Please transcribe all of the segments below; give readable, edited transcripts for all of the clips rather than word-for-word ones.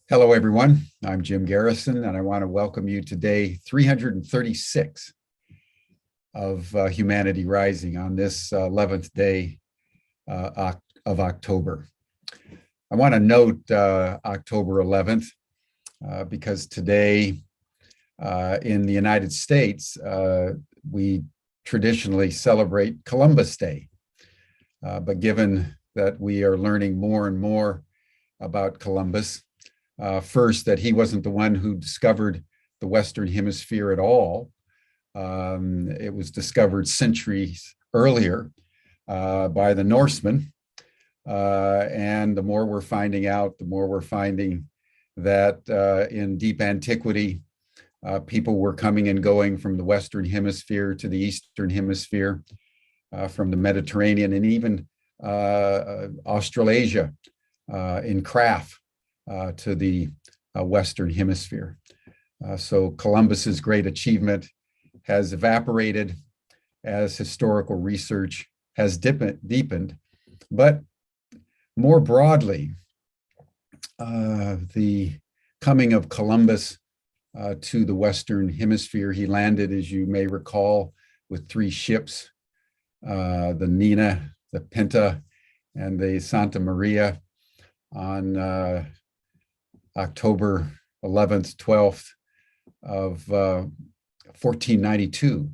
Hello, everyone. I'm Jim Garrison, and I want to welcome you to day 336 of Humanity Rising on this 11th day of October. I want to note October 11th because today in the United States, we traditionally celebrate Columbus Day. But given that we are learning more and more about Columbus, first, that he wasn't the one who discovered the Western Hemisphere at all. It was discovered centuries earlier by the Norsemen. And the more we're finding out, the more we're finding that in deep antiquity, people were coming and going from the Western Hemisphere to the Eastern Hemisphere, from the Mediterranean and even Australasia in craft. To the Western Hemisphere. So Columbus's great achievement has evaporated as historical research has deepened. But more broadly, the coming of Columbus to the Western Hemisphere, he landed, as you may recall, with 3 ships, the Nina, the Pinta, and the Santa Maria on October 11th, 12th of 1492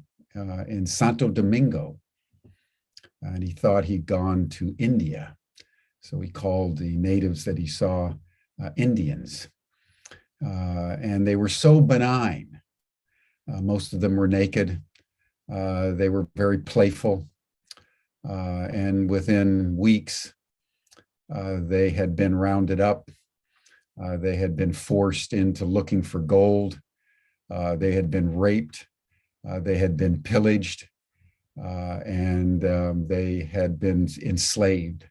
in Santo Domingo. And he thought he'd gone to India. So he called the natives that he saw Indians. And they were so benign. Most of them were naked. They were very playful. And within weeks, they had been rounded up. They had been forced into looking for gold. They had been raped. They had been pillaged. And they had been enslaved.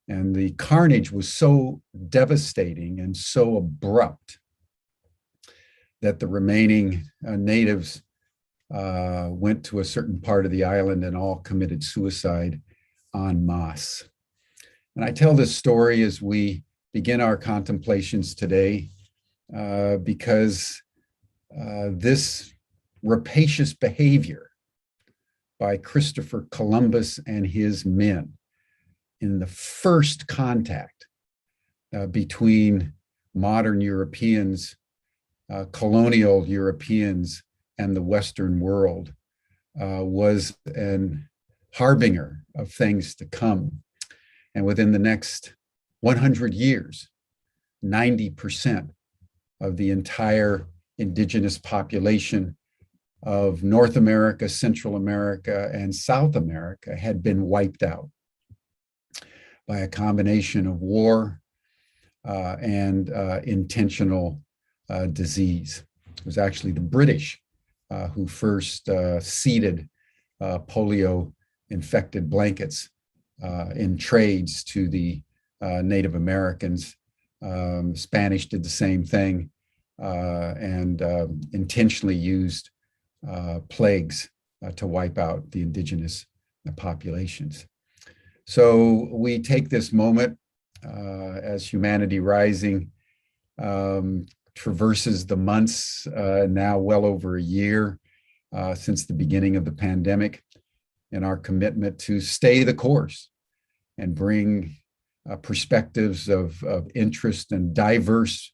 And the carnage was so devastating and so abrupt that the remaining natives went to a certain part of the island and all committed suicide en masse. And I tell this story as we begin our contemplations today because this rapacious behavior by Christopher Columbus and his men in the first contact between modern Europeans, colonial Europeans, and the Western world was an harbinger of things to come. And within the next 100 years, 90% of the entire indigenous population of North America, Central America, and South America had been wiped out by a combination of war and intentional disease. It was actually the British who first seeded polio-infected blankets in trades to the Native Americans. Spanish did the same thing and intentionally used plagues to wipe out the indigenous populations. So we take this moment as Humanity Rising traverses the months, now well over a year since the beginning of the pandemic, in our commitment to stay the course and bring perspectives of interest and diverse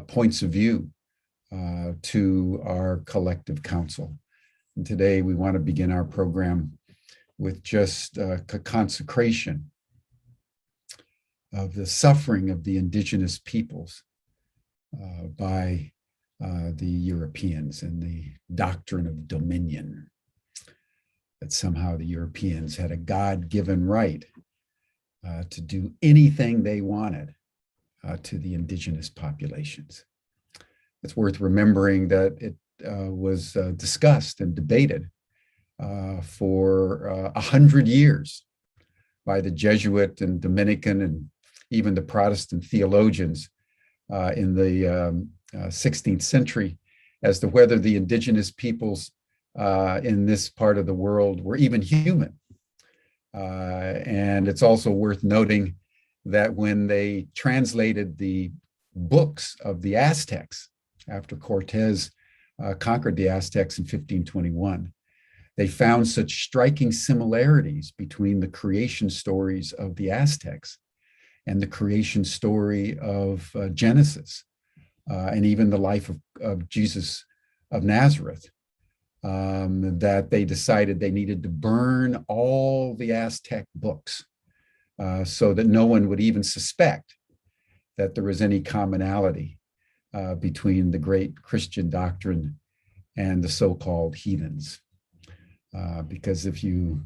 points of view to our collective council. And today we want to begin our program with just a consecration of the suffering of the indigenous peoples by the Europeans and the doctrine of dominion, that somehow the Europeans had a God-given right to do anything they wanted to the indigenous populations. It's worth remembering that it was discussed and debated for 100 years by the Jesuit and Dominican and even the Protestant theologians in the 16th century as to whether the indigenous peoples in this part of the world were even human. And it's also worth noting that when they translated the books of the Aztecs after Cortez conquered the Aztecs in 1521. They found such striking similarities between the creation stories of the Aztecs and the creation story of Genesis, and even the life of Jesus of Nazareth, that they decided they needed to burn all the Aztec books so that no one would even suspect that there was any commonality between the great Christian doctrine and the so-called heathens. Because if you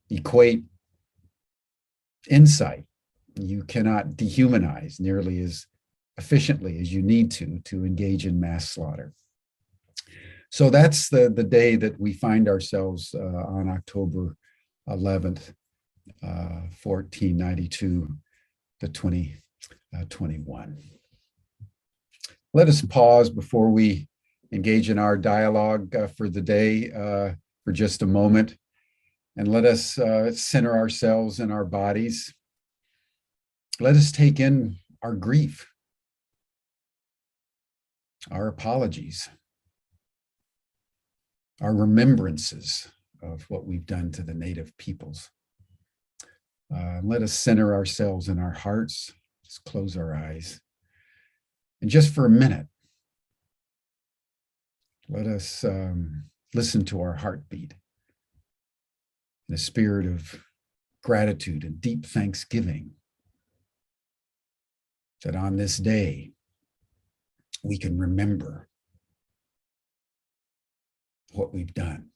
equate insight, you cannot dehumanize nearly as efficiently as you need to engage in mass slaughter. So that's the day that we find ourselves on October 11th, 1492 to 2021. Let us pause before we engage in our dialogue for the day for just a moment, and let us center ourselves in our bodies. Let us take in our grief, our apologies, our remembrances of what we've done to the native peoples. Let us center ourselves in our hearts. Just close our eyes. And just for a minute, let us listen to our heartbeat in a spirit of gratitude and deep thanksgiving that on this day we can remember what we've done.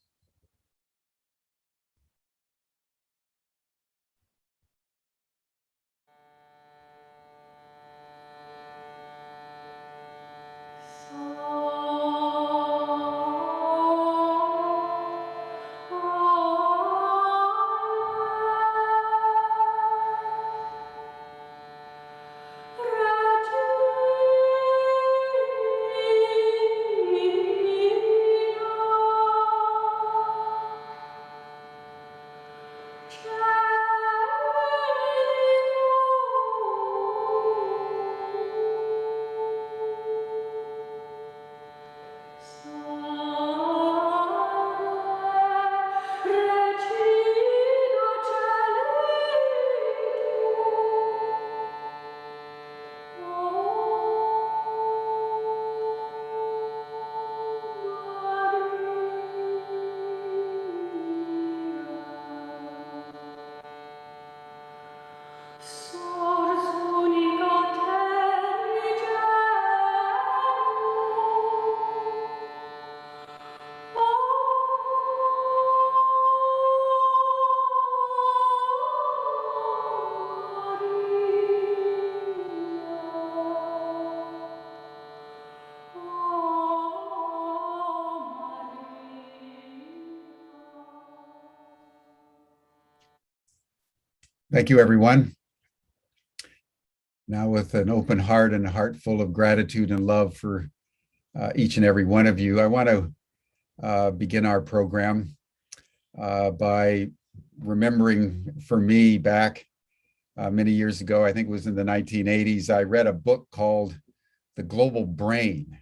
Thank you, everyone. Now, with an open heart and a heart full of gratitude and love for each and every one of you, I want to begin our program by remembering, for me, back many years ago, I think it was in the 1980s, I read a book called The Global Brain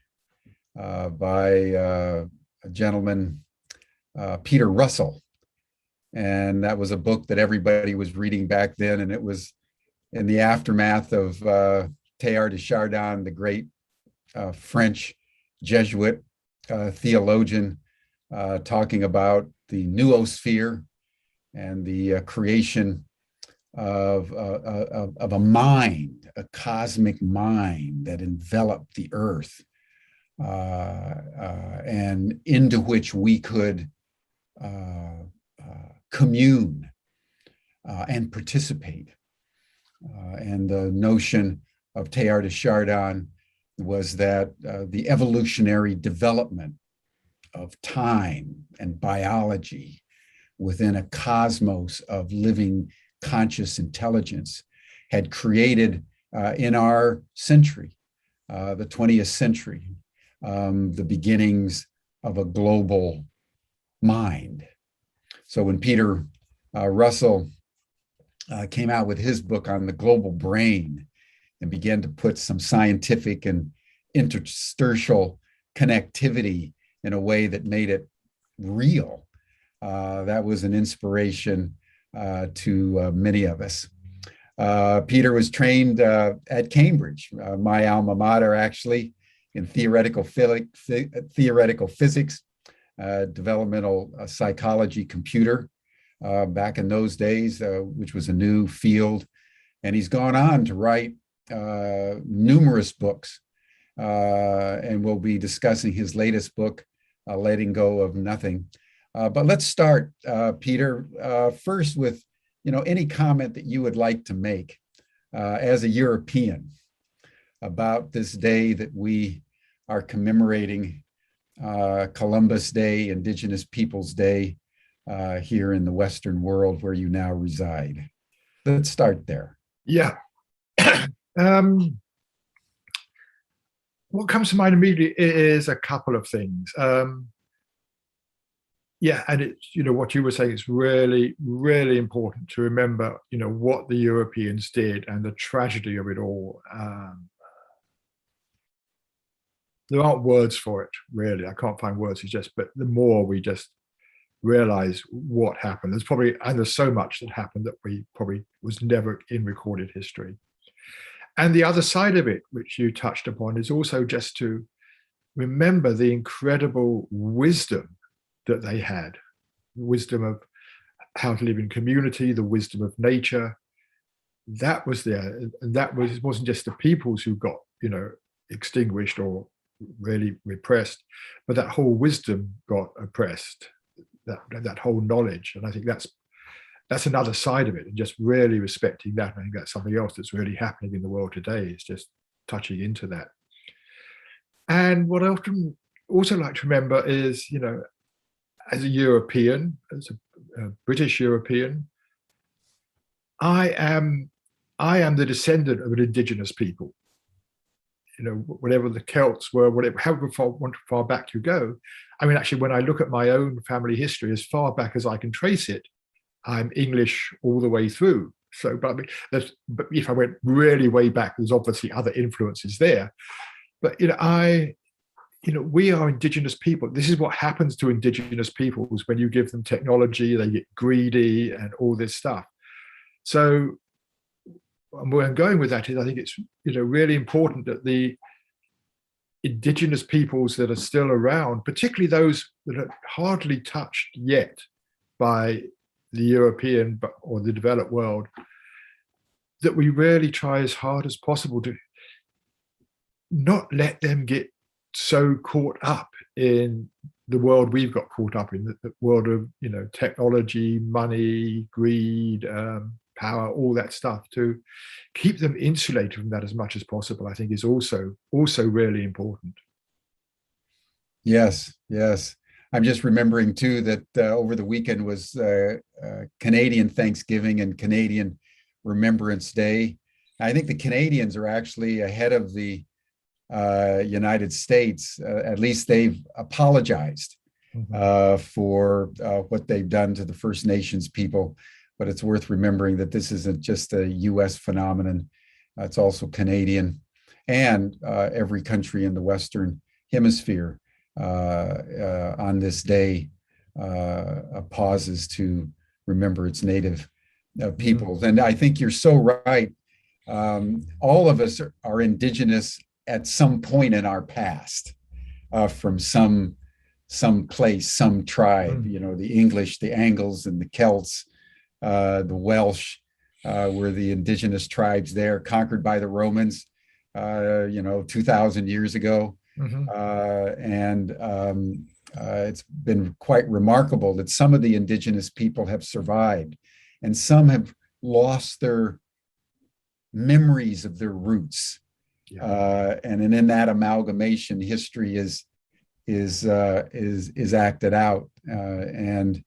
by a gentleman, Peter Russell. And that was a book that everybody was reading back then. And it was in the aftermath of Teilhard de Chardin, the great French Jesuit theologian, talking about the noosphere and the creation of a mind, a cosmic mind that enveloped the earth and into which we could commune and participate. And the notion of Teilhard de Chardin was that the evolutionary development of time and biology within a cosmos of living conscious intelligence had created in our century, the 20th century, the beginnings of a global mind. So when Peter Russell came out with his book on the global brain, and began to put some scientific and interstitial connectivity in a way that made it real. That was an inspiration to many of us. Peter was trained at Cambridge, my alma mater, actually, in theoretical physics, developmental psychology, computer, back in those days, which was a new field. And he's gone on to write numerous books, and we'll be discussing his latest book, Letting Go of Nothing. But let's start, Peter, first with any comment that you would like to make as a European about this day that we are commemorating, Columbus Day, Indigenous Peoples Day, here in the Western world where you now reside. Let's start there. Yeah. What comes to mind immediately is a couple of things. Yeah, and it's, what you were saying, it's really, really important to remember, what the Europeans did and the tragedy of it all. There aren't words for it, really. I can't find words but the more we just realize what happened, there's so much that happened that we probably was never in recorded history. And the other side of it, which you touched upon, is also just to remember the incredible wisdom that they had, wisdom of how to live in community, the wisdom of nature. That was there. And it wasn't just the peoples who got, extinguished or really repressed, but that whole wisdom got oppressed, that whole knowledge. And I think that's another side of it, and just really respecting that. I think that's something else that's really happening in the world today, is just touching into that. And what I often also like to remember is, as a European, as a British European, I am the descendant of an indigenous people. Whatever the Celts were, however far back you go. I mean, actually, when I look at my own family history, as far back as I can trace it, I'm English all the way through. So, but if I went really way back, there's obviously other influences there. But we are indigenous people. This is what happens to indigenous peoples when you give them technology; they get greedy and all this stuff. So, where I'm going with that is, I think it's really important that the indigenous peoples that are still around, particularly those that are hardly touched yet by the European or the developed world, that we really try as hard as possible to not let them get so caught up in the world we've got caught up in, the world of technology, money, greed, power, all that stuff. To keep them insulated from that as much as possible, I think, is also really important. Yes. I'm just remembering too that over the weekend was Canadian Thanksgiving and Canadian Remembrance Day. I think the Canadians are actually ahead of the United States. At least they've apologized for what they've done to the First Nations people. But it's worth remembering that this isn't just a US phenomenon. It's also Canadian, and every country in the Western Hemisphere on this day pauses to remember its native peoples. And I think you're so right. All of us are indigenous at some point in our past, from some place, some tribe. The English, the Angles, and the Celts. The Welsh were the indigenous tribes there, conquered by the Romans, 2,000 years ago. And it's been quite remarkable that some of the indigenous people have survived, and some have lost their memories of their roots. And in that amalgamation, history is acted out. And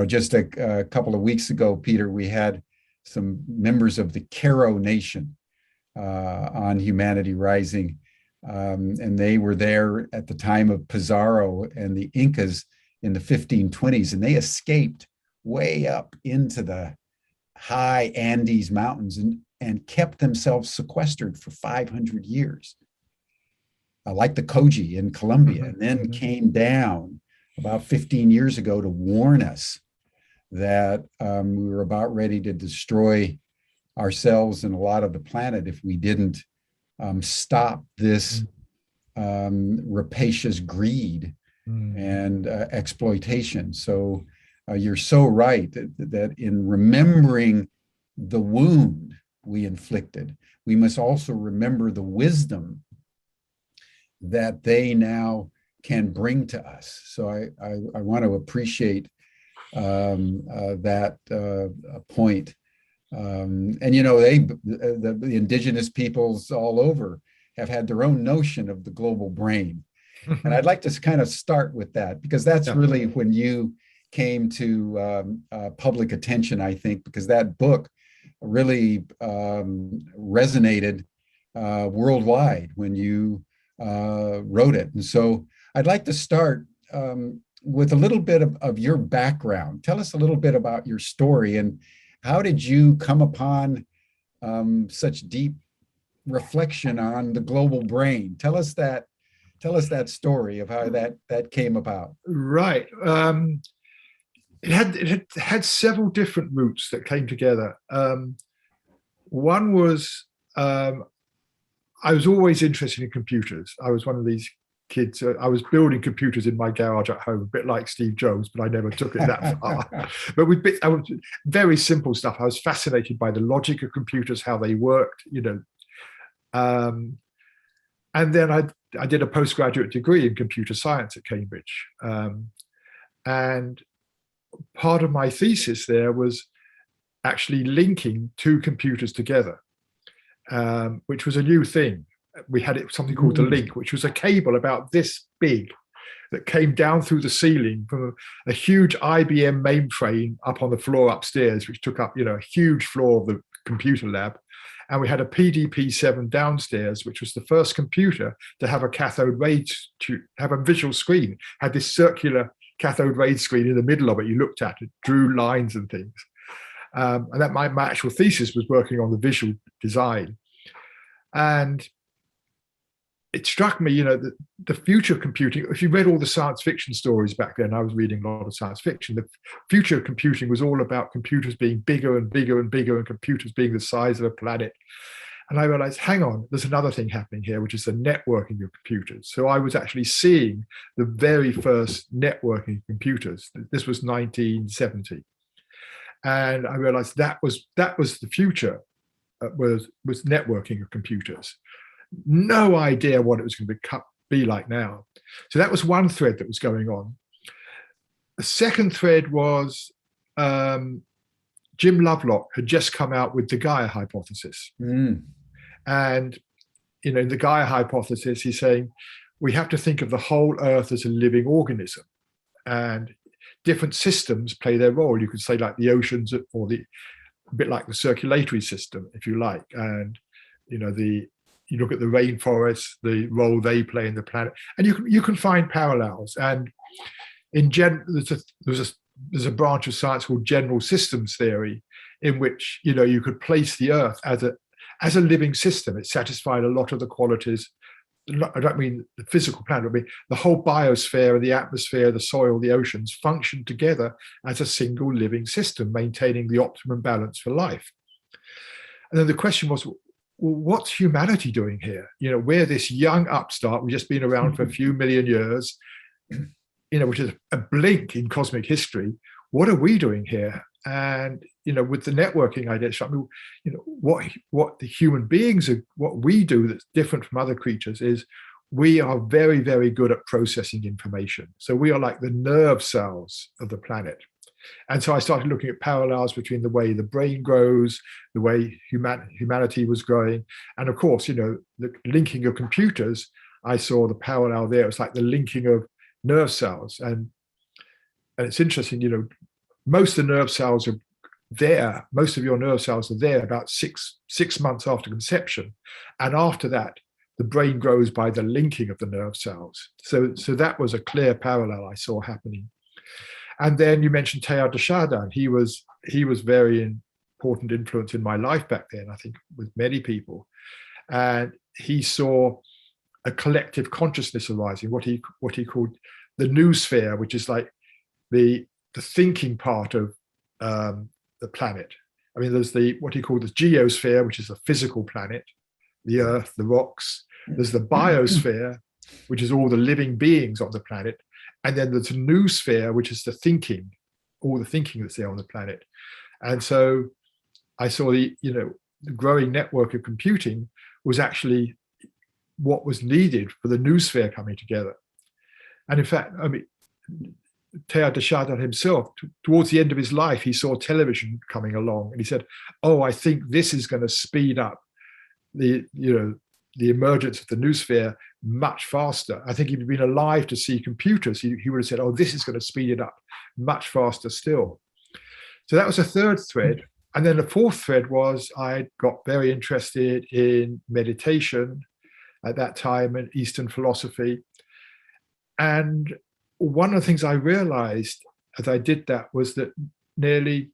just a couple of weeks ago, Peter, we had some members of the Caro Nation on Humanity Rising, and they were there at the time of Pizarro and the Incas in the 1520s, and they escaped way up into the high Andes Mountains and and kept themselves sequestered for 500 years, like the Koji in Colombia, and then came down about 15 years ago to warn us that we were about ready to destroy ourselves and a lot of the planet if we didn't stop this rapacious greed and exploitation. So you're so right that in remembering the wound we inflicted, we must also remember the wisdom that they now can bring to us. So I want to appreciate that point. And you know, the indigenous peoples all over have had their own notion of the global brain. And I'd like to kind of start with that, because that's really when you came to public attention, I think, because that book really resonated worldwide when you wrote it. And so I'd like to start with a little bit of your background. Tell us a little bit about your story, and how did you come upon such deep reflection on the global brain? Tell us that story of how that came about. Right. It had several different routes that came together. One was I was always interested in computers. I was one of these kids. I was building computers in my garage at home, a bit like Steve Jobs, but I never took it that far. But I was very simple stuff. I was fascinated by the logic of computers, how they worked, you know. And then I did a postgraduate degree in computer science at Cambridge. And part of my thesis there was actually linking two computers together, which was a new thing. We had something called the link, which was a cable about this big that came down through the ceiling from a huge IBM mainframe up on the floor upstairs, which took up, you know, a huge floor of the computer lab. And we had a PDP-7 downstairs, which was the first computer to have a cathode ray, to have a visual screen, had this circular cathode ray screen in the middle of it. You looked at it, drew lines and things. And that my actual thesis was working on the visual design. And it struck me, you know, that the future of computing, if you read all the science fiction stories back then, I was reading a lot of science fiction, the future of computing was all about computers being bigger and bigger and bigger, and computers being the size of a planet. And I realized, hang on, there's another thing happening here, which is the networking of computers. So I was actually seeing the very first networking of computers. This was 1970. And I realized that was the future, was networking of computers. No idea what it was going to be like now. So that was one thread that was going on. The second thread was Jim Lovelock had just come out with the Gaia hypothesis. And, you know, in the Gaia hypothesis, he's saying we have to think of the whole Earth as a living organism, and different systems play their role. You could say like the oceans, or a bit like the circulatory system, if you like. And, you know, you look at the rainforests, the role they play in the planet, and you can find parallels. And in there's a branch of science called general systems theory, in which, you know, you could place the Earth as a living system. It satisfied a lot of the qualities. I don't mean the physical planet, I mean the whole biosphere, the atmosphere, the soil, the oceans function together as a single living system, maintaining the optimum balance for life. And then the question was, well, what's humanity doing here? You know, we're this young upstart. We've just been around for a few million years, you know, which is a blink in cosmic history. What are we doing here? And, you know, with the networking idea, you know, what the human beings are, what we do that's different from other creatures is we are very, very good at processing information. So we are like the nerve cells of the planet. And so I started looking at parallels between the way the brain grows, the way humanity was growing. And of course, you know, the linking of computers, I saw the parallel there. It's like the linking of nerve cells. And it's interesting, you know, most of the nerve cells are there. Most of your nerve cells are there about six months after conception. And after that, the brain grows by the linking of the nerve cells. So that was a clear parallel I saw happening. And then you mentioned Teilhard de Chardin. He was very important influence in my life back then, I think, with many people. And he saw a collective consciousness arising, what he called the noosphere, which is like the thinking part of the planet. I mean, there's what he called the geosphere, which is the physical planet, the earth, the rocks. There's the biosphere, which is all the living beings on the planet. And then there's the noosphere, which is the thinking, all the thinking that's there on the planet. And so I saw the growing network of computing was actually what was needed for the noosphere coming together. And in fact, I mean, Teilhard de Chardin himself, towards the end of his life, he saw television coming along, and he said, "Oh, I think this is going to speed up the emergence of the noosphere much faster." I think if he'd been alive to see computers, he would have said, "Oh, this is going to speed it up much faster still." So that was a third thread. And then the fourth thread was I got very interested in meditation at that time and Eastern philosophy. And one of the things I realized as I did that was that nearly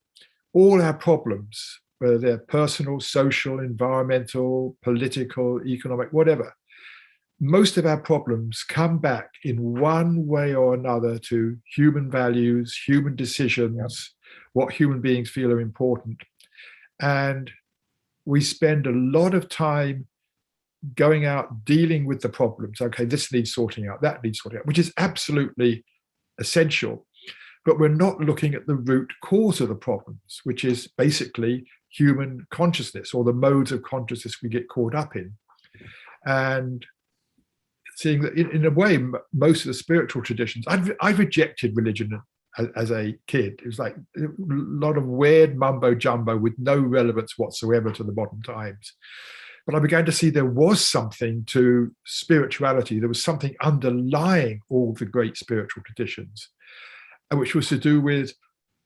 all our problems, whether they're personal, social, environmental, political, economic, whatever, most of our problems come back in one way or another to human values, human decisions, what human beings feel are important. And we spend a lot of time going out dealing with the problems. Okay, this needs sorting out, that needs sorting out, which is absolutely essential. But we're not looking at the root cause of the problems, which is basically human consciousness or the modes of consciousness we get caught up in. And seeing that in a way, most of the spiritual traditions, I've rejected religion as a kid. It was like a lot of weird mumbo jumbo with no relevance whatsoever to the modern times. But I began to see there was something to spirituality. There was something underlying all the great spiritual traditions, which was to do with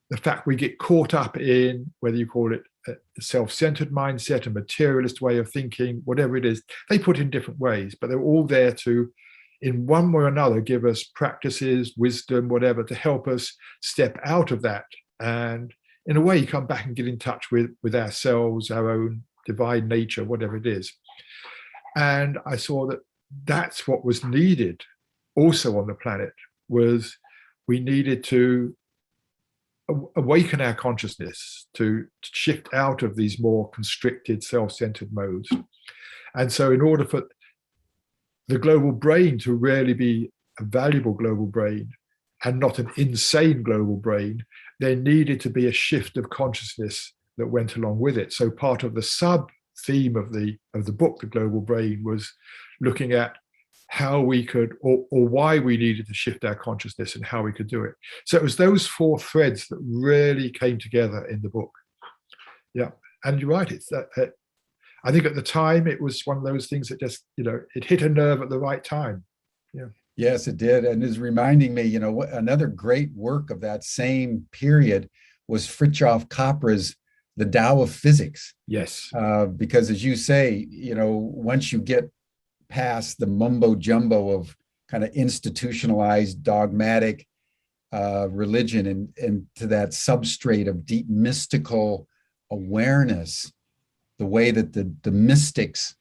the fact we get caught up in, whether you call it a self-centered mindset, a materialist way of thinking, whatever it is, they put in different ways, but they're all there to, in one way or another, give us practices, wisdom, whatever, to help us step out of that. And in a way, come back and get in touch with ourselves, our own divine nature, whatever it is. And I saw that that's what was needed also on the planet, was we needed to awaken our consciousness, to shift out of these more constricted, self-centered modes. And so in order for the global brain to really be a valuable global brain and not an insane global brain, there needed to be a shift of consciousness that went along with it. So part of the sub theme of the book, The Global Brain, was looking at how we could, or why we needed to shift our consciousness and how we could do it. So it was those four threads that really came together in the book. Yeah, and you're right. It's that. I think at the time it was one of those things that just, it hit a nerve at the right time. Yeah. Yes, it did, and is reminding me, another great work of that same period was Fritjof Capra's The Tao of Physics. Yes. Because as you say, once you get past the mumbo jumbo of kind of institutionalized dogmatic religion and to that substrate of deep mystical awareness, the way that the mystics,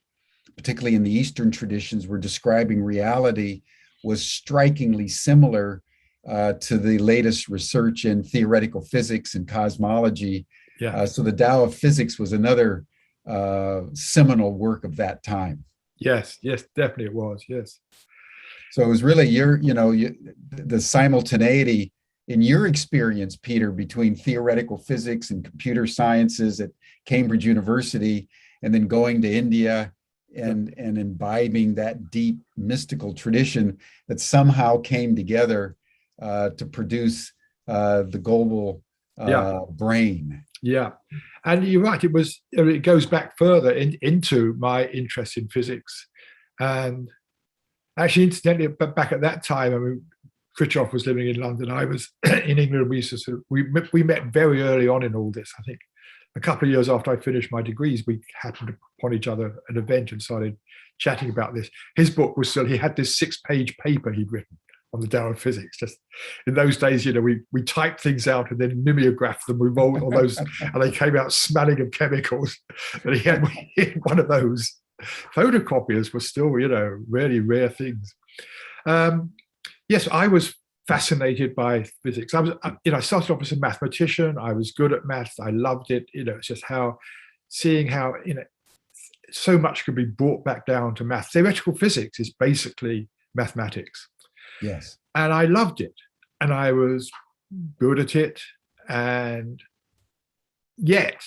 particularly in the Eastern traditions, were describing reality was strikingly similar to the latest research in theoretical physics and cosmology. Yeah. So the Tao of Physics was another seminal work of that time. Yes, definitely it was. Yes. So it was really the simultaneity in your experience, Peter, between theoretical physics and computer sciences at Cambridge University, and then going to India and imbibing that deep mystical tradition that somehow came together to produce the global brain. Yeah, and you're right. It goes back further into my interest in physics, and actually, incidentally, back at that time, I mean, Fritjof was living in London. I was in England. We met very early on in all this. I think a couple of years after I finished my degrees, we happened upon each other at an event and started chatting about this. His book was still, he had this 6-page paper he'd written on the Dow of Physics. Just in those days, we typed things out and then mimeographed them. We rolled all those, and they came out smelling of chemicals. And he had one of those. Photocopiers were still, really rare things. Yes, I was fascinated by physics. I started off as a mathematician. I was good at maths. I loved it. It's just seeing how so much could be brought back down to math. Theoretical physics is basically mathematics. Yes. And I loved it. And I was good at it. And yet,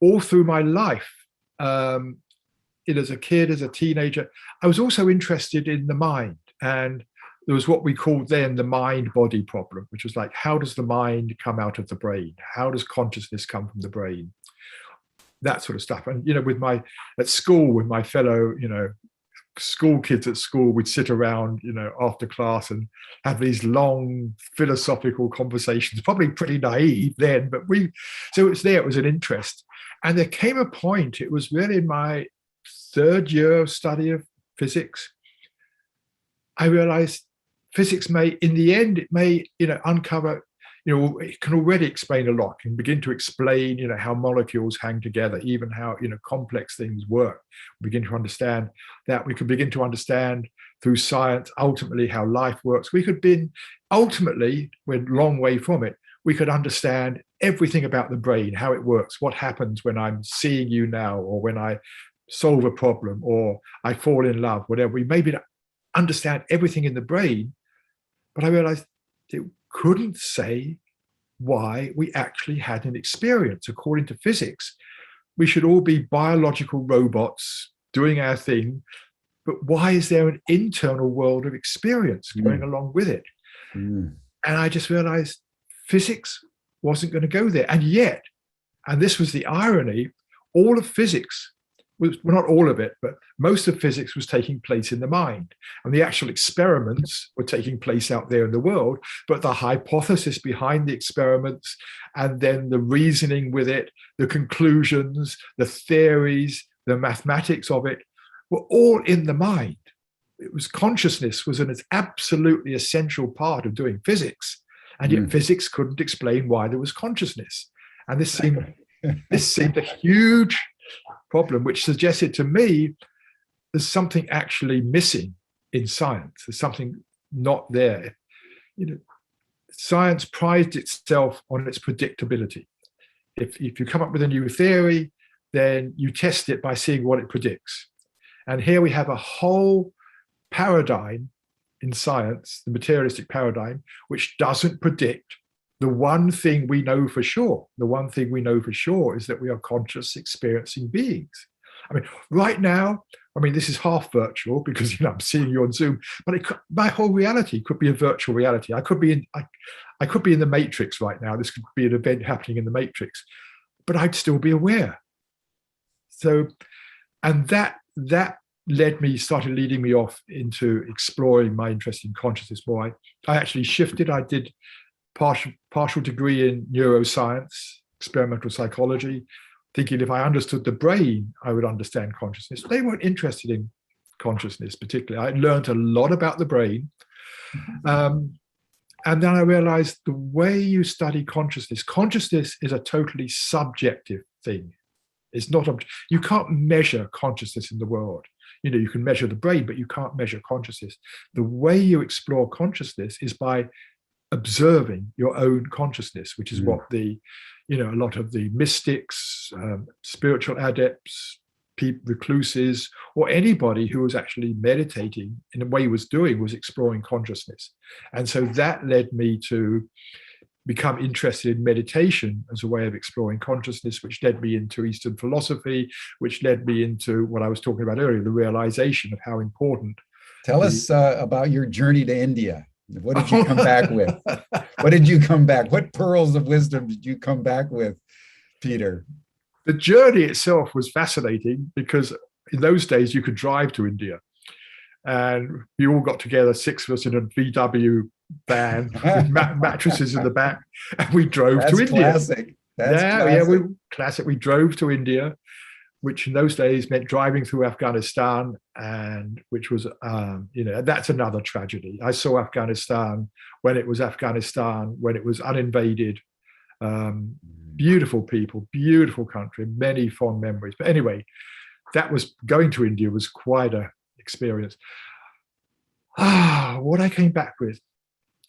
all through my life, as a kid, as a teenager, I was also interested in the mind. And there was what we called then the mind-body problem, which was like, how does the mind come out of the brain? How does consciousness come from the brain? That sort of stuff. And, at school with my fellow, school kids at school, we'd sit around, after class and have these long philosophical conversations, probably pretty naive then, but so it was an interest. And there came a point, it was really in my third year of study of physics, I realized physics in the end, it may, uncover, it can already explain a lot, can begin to explain, how molecules hang together, even how, complex things work. We begin to understand that. We could begin to understand through science, ultimately, how life works. Ultimately, we're a long way from it, we could understand everything about the brain, how it works, what happens when I'm seeing you now, or when I solve a problem, or I fall in love, whatever. We maybe understand everything in the brain, but I realized it couldn't say why we actually had an experience. According to physics, we should all be biological robots doing our thing, but why is there an internal world of experience going along with it? And I just realized physics wasn't going to go there. And yet, and this was the irony, all of physics was, well, not all of it, but most of physics was taking place in the mind. And the actual experiments were taking place out there in the world, but the hypothesis behind the experiments, and then the reasoning with it, the conclusions, the theories, the mathematics of it, were all in the mind. It was consciousness was an absolutely essential part of doing physics. And yet physics couldn't explain why there was consciousness. And this seemed a huge problem, which suggested to me there's something actually missing in science. There's something not there. Science prides itself on its predictability. If you come up with a new theory, then you test it by seeing what it predicts. And here we have a whole paradigm in science, the materialistic paradigm, which doesn't predict the one thing we know for sure. The one thing we know for sure is that we are conscious, experiencing beings. Right now, this is half virtual because I'm seeing you on Zoom, but my whole reality could be a virtual reality. I could be in the Matrix right now. This could be an event happening in the Matrix, but I'd still be aware. So, and that started leading me off into exploring my interest in consciousness more. I actually shifted. I did partial degree in neuroscience, experimental psychology, thinking if I understood the brain, I would understand consciousness. They weren't interested in consciousness particularly. I learned a lot about the brain. And then I realized the way you study consciousness is a totally subjective thing. It's not, you can't measure consciousness in the world. You can measure the brain, but you can't measure consciousness. The way you explore consciousness is by observing your own consciousness, which is what a lot of the mystics, spiritual adepts, recluses, or anybody who was actually meditating in a way was exploring consciousness. And so that led me to become interested in meditation as a way of exploring consciousness, which led me into Eastern philosophy, which led me into what I was talking about earlier, the realization of how important. Tell us about your journey to India. What did you come back with? What did you come back? What pearls of wisdom did you come back with, Peter? The journey itself was fascinating because in those days you could drive to India. And we all got together, 6 of us in a VW van with mattresses in the back, and we drove to India. Classic. That's classic. Classic. We drove to India. which in those days meant driving through Afghanistan, and which was, that's another tragedy. I saw Afghanistan when it was uninvaded. Beautiful people, beautiful country, many fond memories. But anyway, going to India was quite an experience. What I came back with,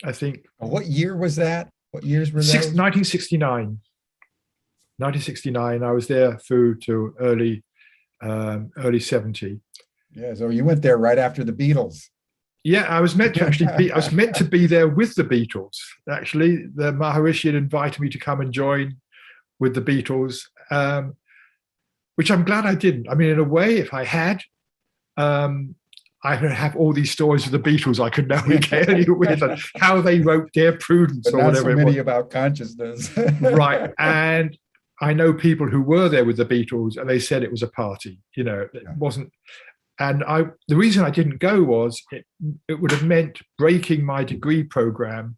I think. What year was that? What years were those? 1969. 1969. I was there through to early 70. Yeah, so you went there right after the Beatles. Yeah, I was meant to be there with the Beatles. Actually, the Maharishi had invited me to come and join with the Beatles, which I'm glad I didn't. I mean, in a way, if I had, I could have all these stories of the Beatles I could now regale you with, and how they wrote Dear Prudence, but or whatever. Not so many about consciousness. Right. And I know people who were there with the Beatles, and they said it was a party. It wasn't. And the reason I didn't go was it would have meant breaking my degree program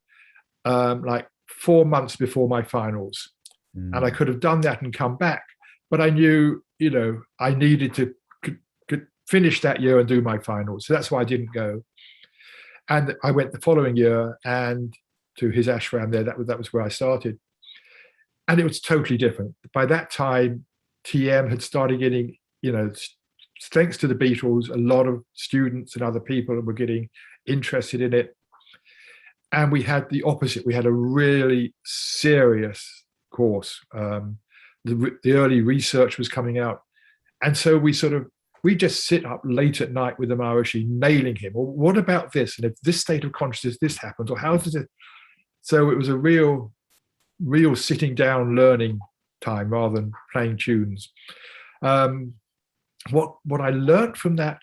like 4 months before my finals. And I could have done that and come back. But I knew, I needed to finish that year and do my finals. So that's why I didn't go. And I went the following year and to his ashram there. That was where I started. And it was totally different. By that time, TM had started getting, thanks to the Beatles, a lot of students and other people were getting interested in it. And we had the opposite. We had a really serious course. The early research was coming out. And so we just sit up late at night with the Maharishi, nailing him. Well, what about this? And if this state of consciousness, this happens, or how does it? So it was a real sitting down learning time rather than playing tunes. What I learned from that,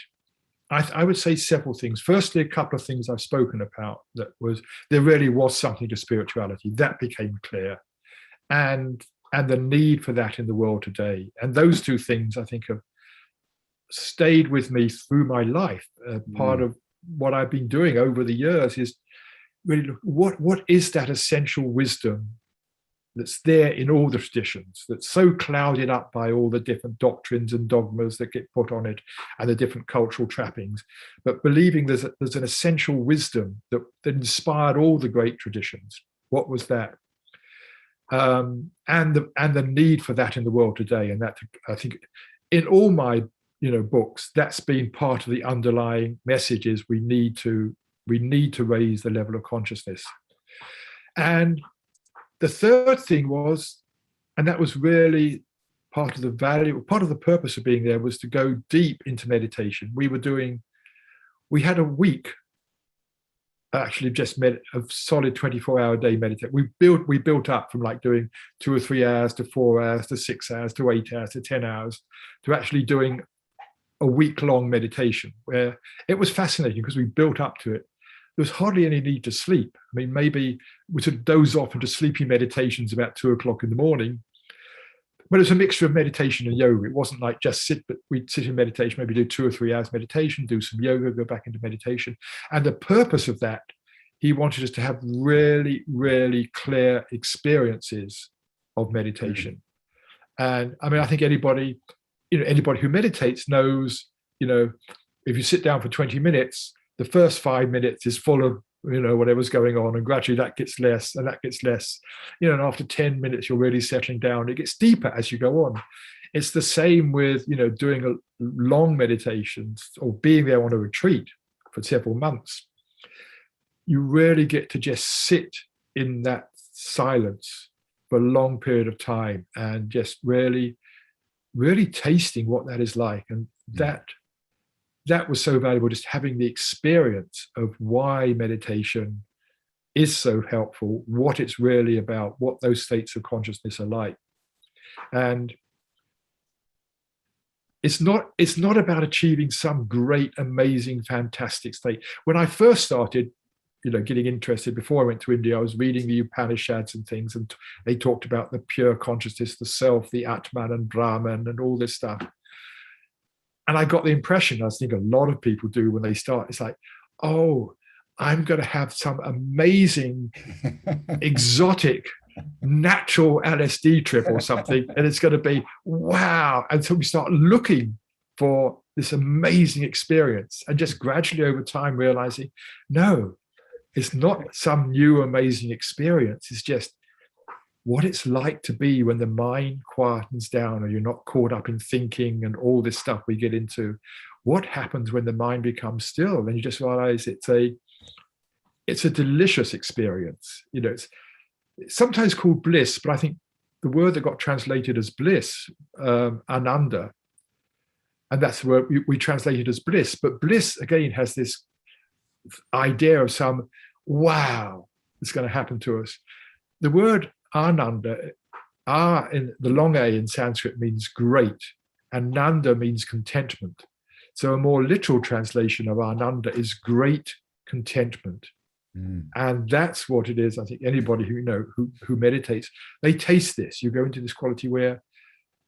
I would say several things. Firstly, a couple of things I've spoken about, there really was something to spirituality. That became clear. And the need for that in the world today. And those two things, I think, have stayed with me through my life. Part of what I've been doing over the years is really look, what is that essential wisdom that's there in all the traditions, that's so clouded up by all the different doctrines and dogmas that get put on it and the different cultural trappings, but believing there's an essential wisdom that inspired all the great traditions. What was that? And the need for that in the world today. And that, I think, in all my books, that's been part of the underlying message is we need to raise the level of consciousness. And the third thing was, and that was really part of the value, part of the purpose of being there, was to go deep into meditation. We had a week actually just a solid 24-hour day meditate. We built up from like doing 2 or 3 hours to 4 hours to 6 hours to 8 hours to 10 hours to actually doing a week-long meditation, where it was fascinating because we built up to it. There was hardly any need to sleep. I mean, maybe we sort of doze off into sleepy meditations about 2 o'clock in the morning. But it was a mixture of meditation and yoga. It wasn't like just sit, but we'd sit in meditation, maybe do 2 or 3 hours meditation, do some yoga, go back into meditation. And the purpose of that, he wanted us to have really, really clear experiences of meditation. And I mean, I think anybody who meditates knows, if you sit down for 20 minutes, the first 5 minutes is full of whatever's going on, and gradually that gets less and that gets less, and after 10 minutes you're really settling down. It gets deeper as you go on. It's the same with doing a long meditations or being there on a retreat for several months. You really get to just sit in that silence for a long period of time and just really tasting what that is like. And that was so valuable, just having the experience of why meditation is so helpful, what it's really about, what those states of consciousness are like. And it's not about achieving some great, amazing, fantastic state. When I first started, getting interested, before I went to India, I was reading the Upanishads and things, and they talked about the pure consciousness, the self, the Atman and Brahman and all this stuff. And I got the impression, I think a lot of people do when they start, it's like, oh, I'm going to have some amazing, exotic natural LSD trip or something, and it's going to be wow. Until we start looking for this amazing experience, and just gradually over time realizing, no, it's not some new amazing experience. It's just what it's like to be when the mind quietens down and you're not caught up in thinking and all this stuff we get into. What happens when the mind becomes still? And you just realize it's a delicious experience. You know, it's sometimes called bliss, but I think the word that got translated as bliss, ananda, and that's the word we translate it as bliss. But bliss, again, has this idea of some wow that's going to happen to us. The word ananda, in the long A in Sanskrit, means great, and nanda means contentment. So a more literal translation of ananda is great contentment. And that's what it is. I think anybody who meditates, they taste this. You go into this quality where,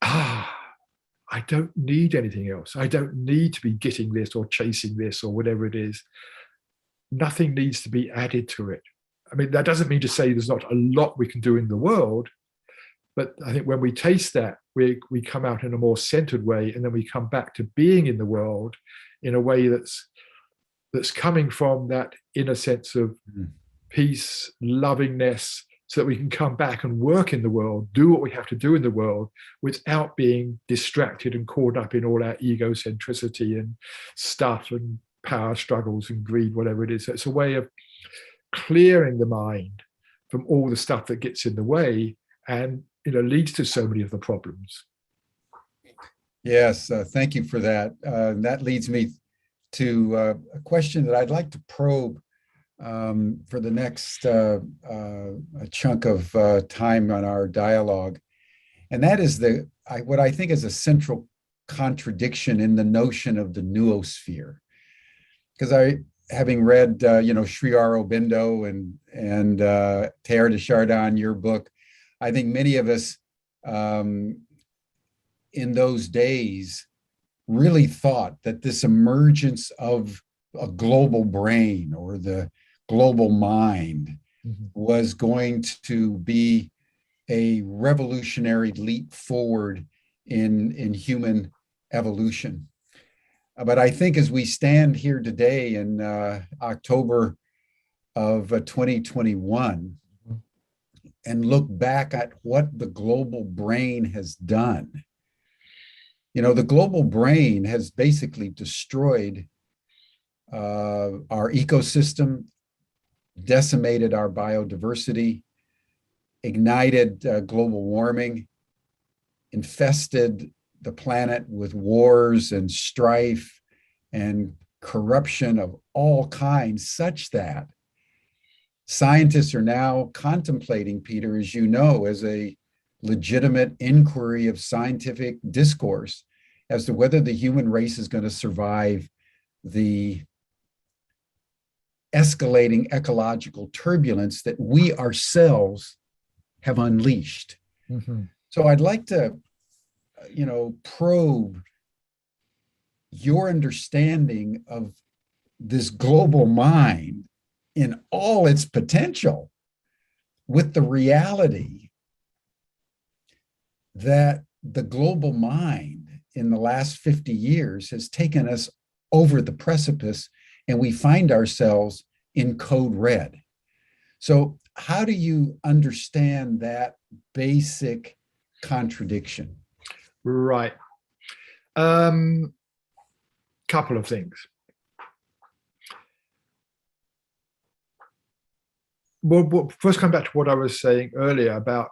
I don't need anything else. I don't need to be getting this or chasing this or whatever it is. Nothing needs to be added to it. I mean, that doesn't mean to say there's not a lot we can do in the world, but I think when we taste that, we come out in a more centered way, and then we come back to being in the world in a way that's coming from that inner sense of peace, lovingness, so that we can come back and work in the world, do what we have to do in the world without being distracted and caught up in all our egocentricity and stuff and power struggles and greed, whatever it is. So it's a way of clearing the mind from all the stuff that gets in the way and leads to so many of the problems. Yes, thank you for that. That leads me to a question that I'd like to probe for the next chunk of time on our dialogue. And that is what I think is a central contradiction in the notion of the noosphere. Because having read, Sri Aurobindo and Teilhard de Chardin, your book, I think many of us in those days really thought that this emergence of a global brain or the global mind was going to be a revolutionary leap forward in human evolution. But I think as we stand here today in October of 2021 and look back at what the global brain has done, the global brain has basically destroyed our ecosystem, decimated our biodiversity, ignited global warming, infested the planet with wars and strife and corruption of all kinds, such that scientists are now contemplating, Peter, as you know, as a legitimate inquiry of scientific discourse as to whether the human race is going to survive the escalating ecological turbulence that we ourselves have unleashed. So I'd like to probe your understanding of this global mind in all its potential, with the reality that the global mind in the last 50 years has taken us over the precipice, and we find ourselves in code red. So how do you understand that basic contradiction? Right. Couple of things. Well, first come back to what I was saying earlier about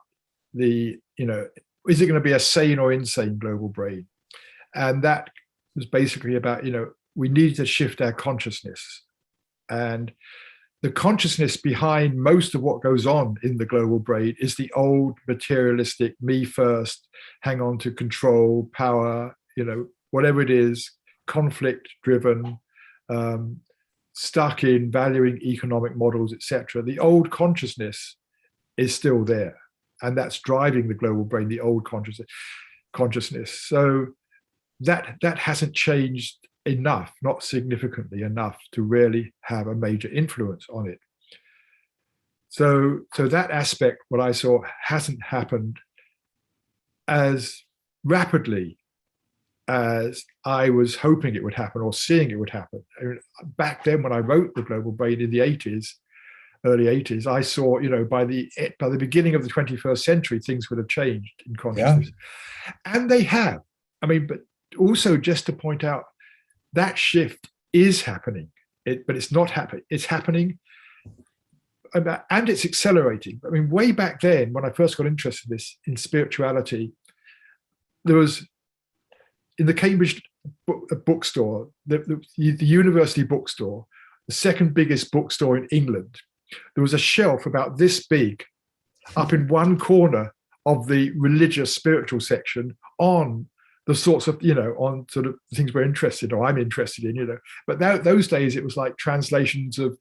is it going to be a sane or insane global brain? And that was basically about, we need to shift our consciousness. And the consciousness behind most of what goes on in the global brain is the old materialistic, me first, hang on to control, power, whatever it is, conflict driven, stuck in valuing economic models, etc. The old consciousness is still there, and that's driving the global brain, the old consciousness. So that hasn't changed enough, not significantly enough, to really have a major influence on it. So that aspect, what I saw, hasn't happened as rapidly as I was hoping it would happen or seeing it would happen. I mean, back then, when I wrote The Global Brain in the 80s, early 80s, I saw, by the beginning of the 21st century, things would have changed in consciousness. Yeah. And they have. I mean, but also just to point out, that shift is happening, but it's not happening. It's happening, and it's accelerating. I mean, way back then, when I first got interested in spirituality, there was, in the Cambridge bookstore, the university bookstore, the second biggest bookstore in England, there was a shelf about this big up in one corner of the religious spiritual section on the sorts of, on sort of things we're interested or I'm interested in, But those days it was like translations of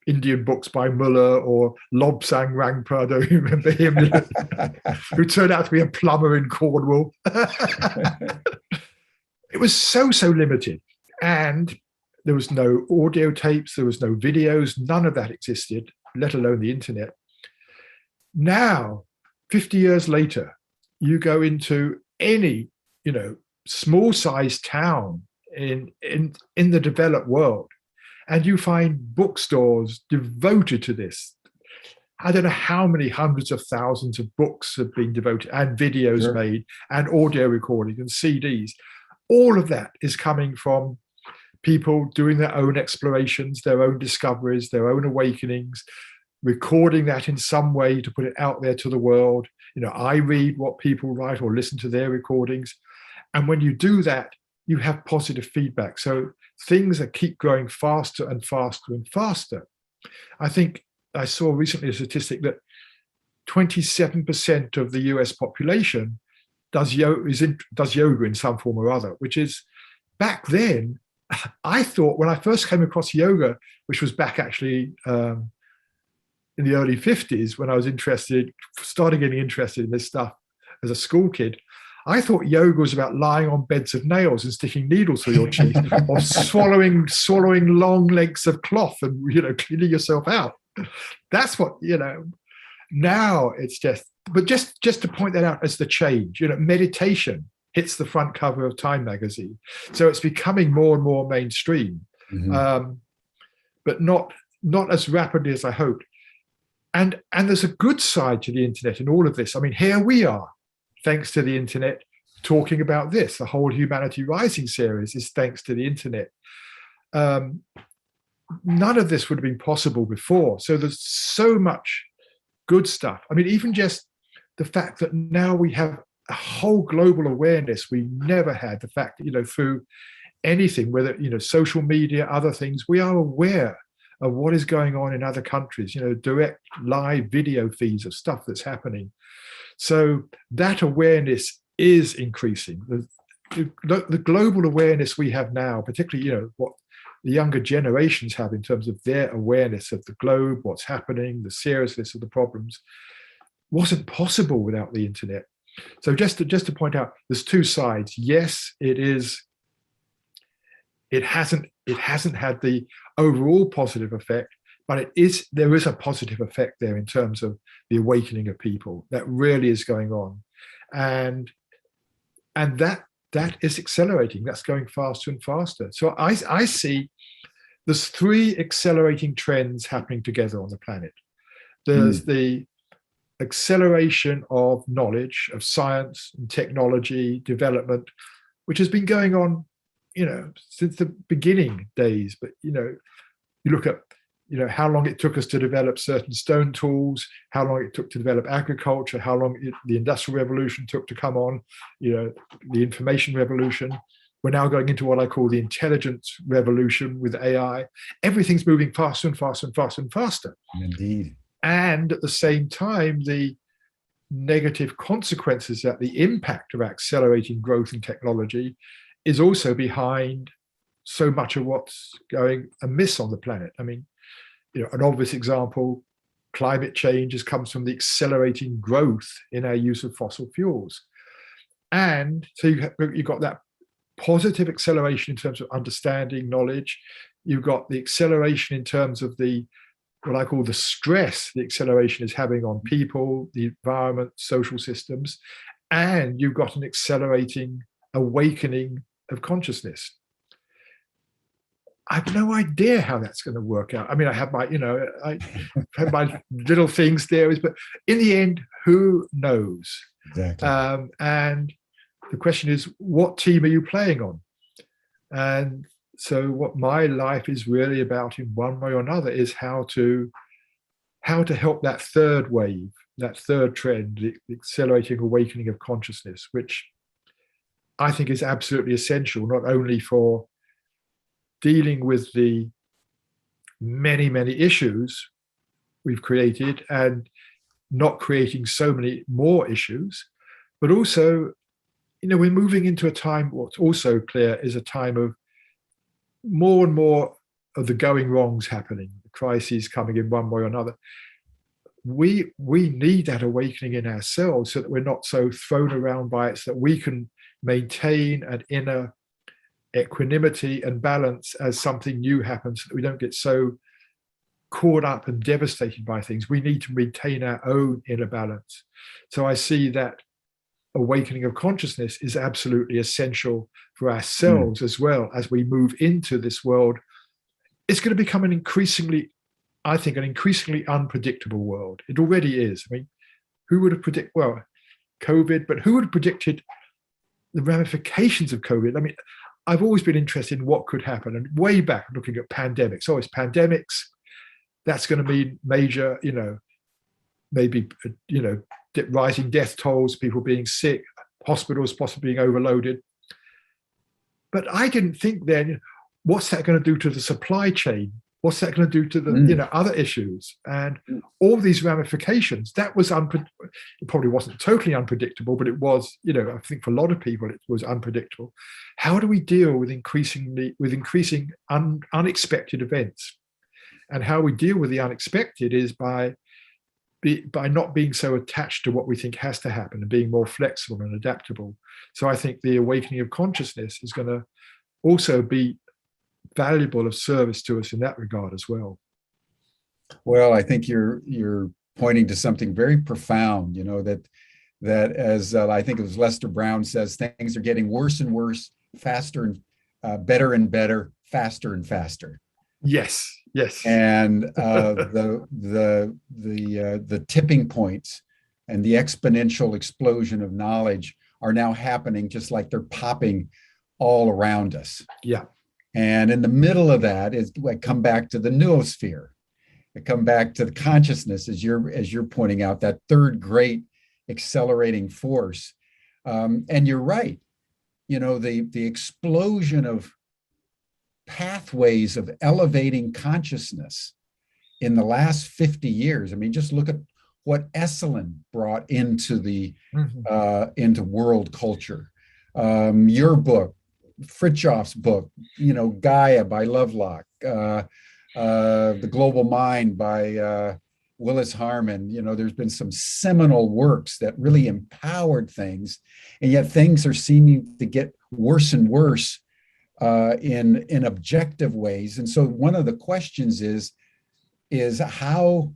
Indian books by Mullah or Lobsang Rangpa, I don't remember him, who turned out to be a plumber in Cornwall. It was so limited. And there was no audio tapes, there was no videos, none of that existed, let alone the internet. Now, 50 years later, you go into any, small-sized town in the developed world, and you find bookstores devoted to this. I don't know how many hundreds of thousands of books have been devoted, and videos made, and audio recording, and CDs. All of that is coming from people doing their own explorations, their own discoveries, their own awakenings, recording that in some way to put it out there to the world. I read what people write or listen to their recordings. And when you do that, you have positive feedback. So things keep growing faster and faster and faster. I think I saw recently a statistic that 27% of the US population does yoga in some form or other, which is, back then, I thought, when I first came across yoga, which was back actually in the early 50s, when I was started getting interested in this stuff as a school kid, I thought yoga was about lying on beds of nails and sticking needles through your cheek, or swallowing long lengths of cloth and cleaning yourself out. That's what now it's just. But just to point that out as the change, meditation hits the front cover of Time magazine, so it's becoming more and more mainstream, but not as rapidly as I hoped. And there's a good side to the internet in all of this. I mean, here we are, thanks to the internet, talking about this. The whole Humanity Rising series is thanks to the internet. None of this would have been possible before. So there's so much good stuff. I mean, even just the fact that now we have a whole global awareness we never had. The fact that, through anything, whether, social media, other things, we are aware of what is going on in other countries, direct live video feeds of stuff that's happening. So that awareness is increasing. The global awareness we have now, particularly, what the younger generations have in terms of their awareness of the globe, what's happening, the seriousness of the problems, wasn't possible without the internet. So just to point out, there's two sides. Yes, it hasn't had the overall positive effect, but there is a positive effect there in terms of the awakening of people that really is going on, and that is accelerating. That's going faster and faster. So I see there's three accelerating trends happening together on the planet. There's the acceleration of knowledge, of science and technology development, which has been going on, since the beginning days. But, you look at, how long it took us to develop certain stone tools, how long it took to develop agriculture, how long the Industrial Revolution took to come on, the information revolution. We're now going into what I call the intelligence revolution with AI. Everything's moving faster and faster and faster and faster. Indeed. And at the same time, the negative consequences, that the impact of accelerating growth in technology is also behind so much of what's going amiss on the planet. I mean, an obvious example, climate change comes from the accelerating growth in our use of fossil fuels. And so you've got that positive acceleration in terms of understanding, knowledge. You've got the acceleration in terms of the what I call the stress the acceleration is having on people, the environment, social systems, and you've got an accelerating awakening of consciousness. I have no idea how that's going to work out. I mean, I have my, I have my little things theories, but in the end, who knows? Exactly. And the question is, what team are you playing on? And so what my life is really about in one way or another is how to help that third wave, that third trend, the accelerating awakening of consciousness, which I think is absolutely essential, not only for dealing with the many, many issues we've created and not creating so many more issues, but also, we're moving into a time, what's also clear is a time of more and more of the going wrongs happening, the crises coming in one way or another. We need that awakening in ourselves so that we're not so thrown around by it, so that we can maintain an inner equanimity and balance as something new happens, so that we don't get so caught up and devastated by things. We need to maintain our own inner balance. So I see that awakening of consciousness is absolutely essential for ourselves as well as we move into this world. It's going to become an increasingly unpredictable world. It already is. I mean, who would have predicted, well, COVID, but who would have predicted the ramifications of COVID? I mean, I've always been interested in what could happen. And way back, looking at pandemics, always pandemics, that's going to mean major, maybe, rising death tolls, people being sick, hospitals possibly being overloaded. But I didn't think then, what's that going to do to the supply chain? What's that going to do to the other issues and all these ramifications? That was it probably wasn't totally unpredictable, but it was, I think for a lot of people it was unpredictable. How do we deal with increasing unexpected events? And how we deal with the unexpected is by not being so attached to what we think has to happen and being more flexible and adaptable. So I think the awakening of consciousness is going to also be valuable of service to us in that regard as well. Well, I think you're pointing to something very profound, that as I think it was Lester Brown says, things are getting worse and worse, faster and better and better, faster and faster. Yes. And the tipping points and the exponential explosion of knowledge are now happening just like they're popping all around us. Yeah. And in the middle of that is, I come back to the noosphere. I come back to the consciousness, as you're pointing out, that third great accelerating force. And you're right. The explosion of pathways of elevating consciousness in the last 50 years. I mean, just look at what Esalen brought into into world culture. Your book, Fritjof's book, Gaia by Lovelock, The Global Mind by Willis Harman. There's been some seminal works that really empowered things, and yet things are seeming to get worse and worse in objective ways. And so one of the questions is how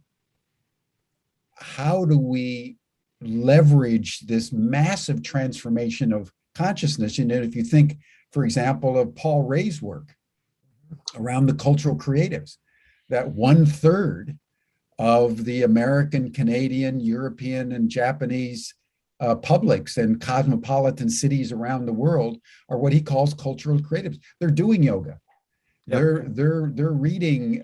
do we leverage this massive transformation of consciousness? And if you think, for example, of Paul Ray's work around the cultural creatives, that 1/3 of the American, Canadian, European, and Japanese publics and cosmopolitan cities around the world are what he calls cultural creatives. They're doing yoga. Yep. They're reading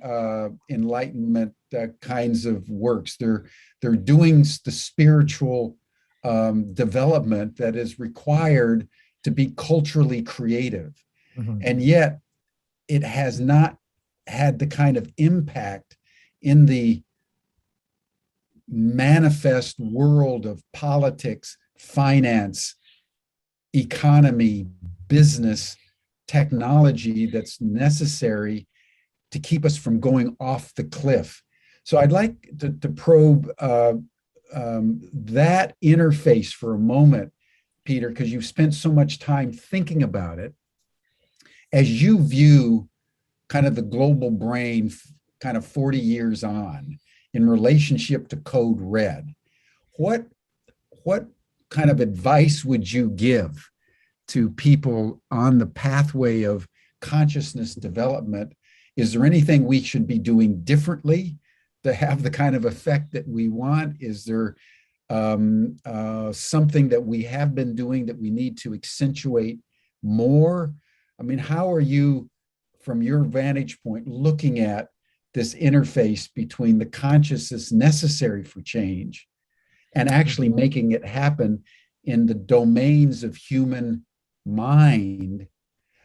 enlightenment kinds of works. They're doing the spiritual development that is required to be culturally creative. Mm-hmm. And yet it has not had the kind of impact in the manifest world of politics, finance, economy, business, technology that's necessary to keep us from going off the cliff. So I'd like to probe that interface for a moment, Peter, because you've spent so much time thinking about it. As you view kind of the global brain kind of 40 years on in relationship to Code Red, what kind of advice would you give to people on the pathway of consciousness development? Is there anything we should be doing differently to have the kind of effect that we want? Is there something that we have been doing that we need to accentuate more? I mean, how are you, from your vantage point, looking at this interface between the consciousness necessary for change and actually making it happen in the domains of human mind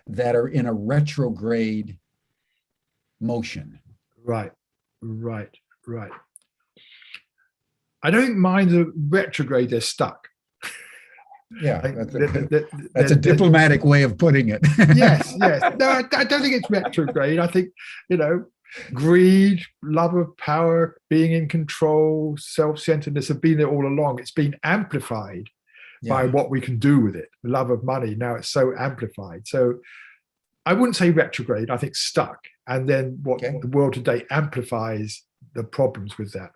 that are in a retrograde motion? Right. I don't think minds are retrograde, they're stuck. Yeah, that's a diplomatic way of putting it. Yes. No, I don't think it's retrograde. I think, greed, love of power, being in control, self-centeredness have been there all along. It's been amplified by what we can do with it. The love of money, now it's so amplified. So I wouldn't say retrograde, I think stuck. And then the world today amplifies the problems with that.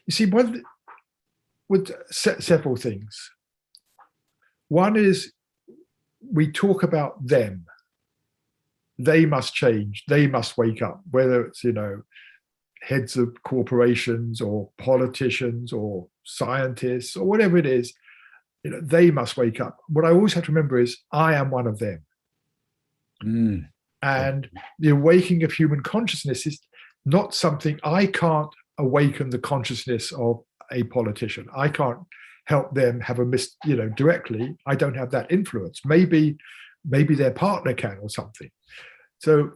You see, with several things. One is we talk about them. They must change. They must wake up, whether it's, heads of corporations or politicians or scientists or whatever it is, they must wake up. What I always have to remember is I am one of them. And the awakening of human consciousness is not something, I can't awaken the consciousness of a politician. I can't help them have directly. I don't have that influence. Maybe their partner can or something. So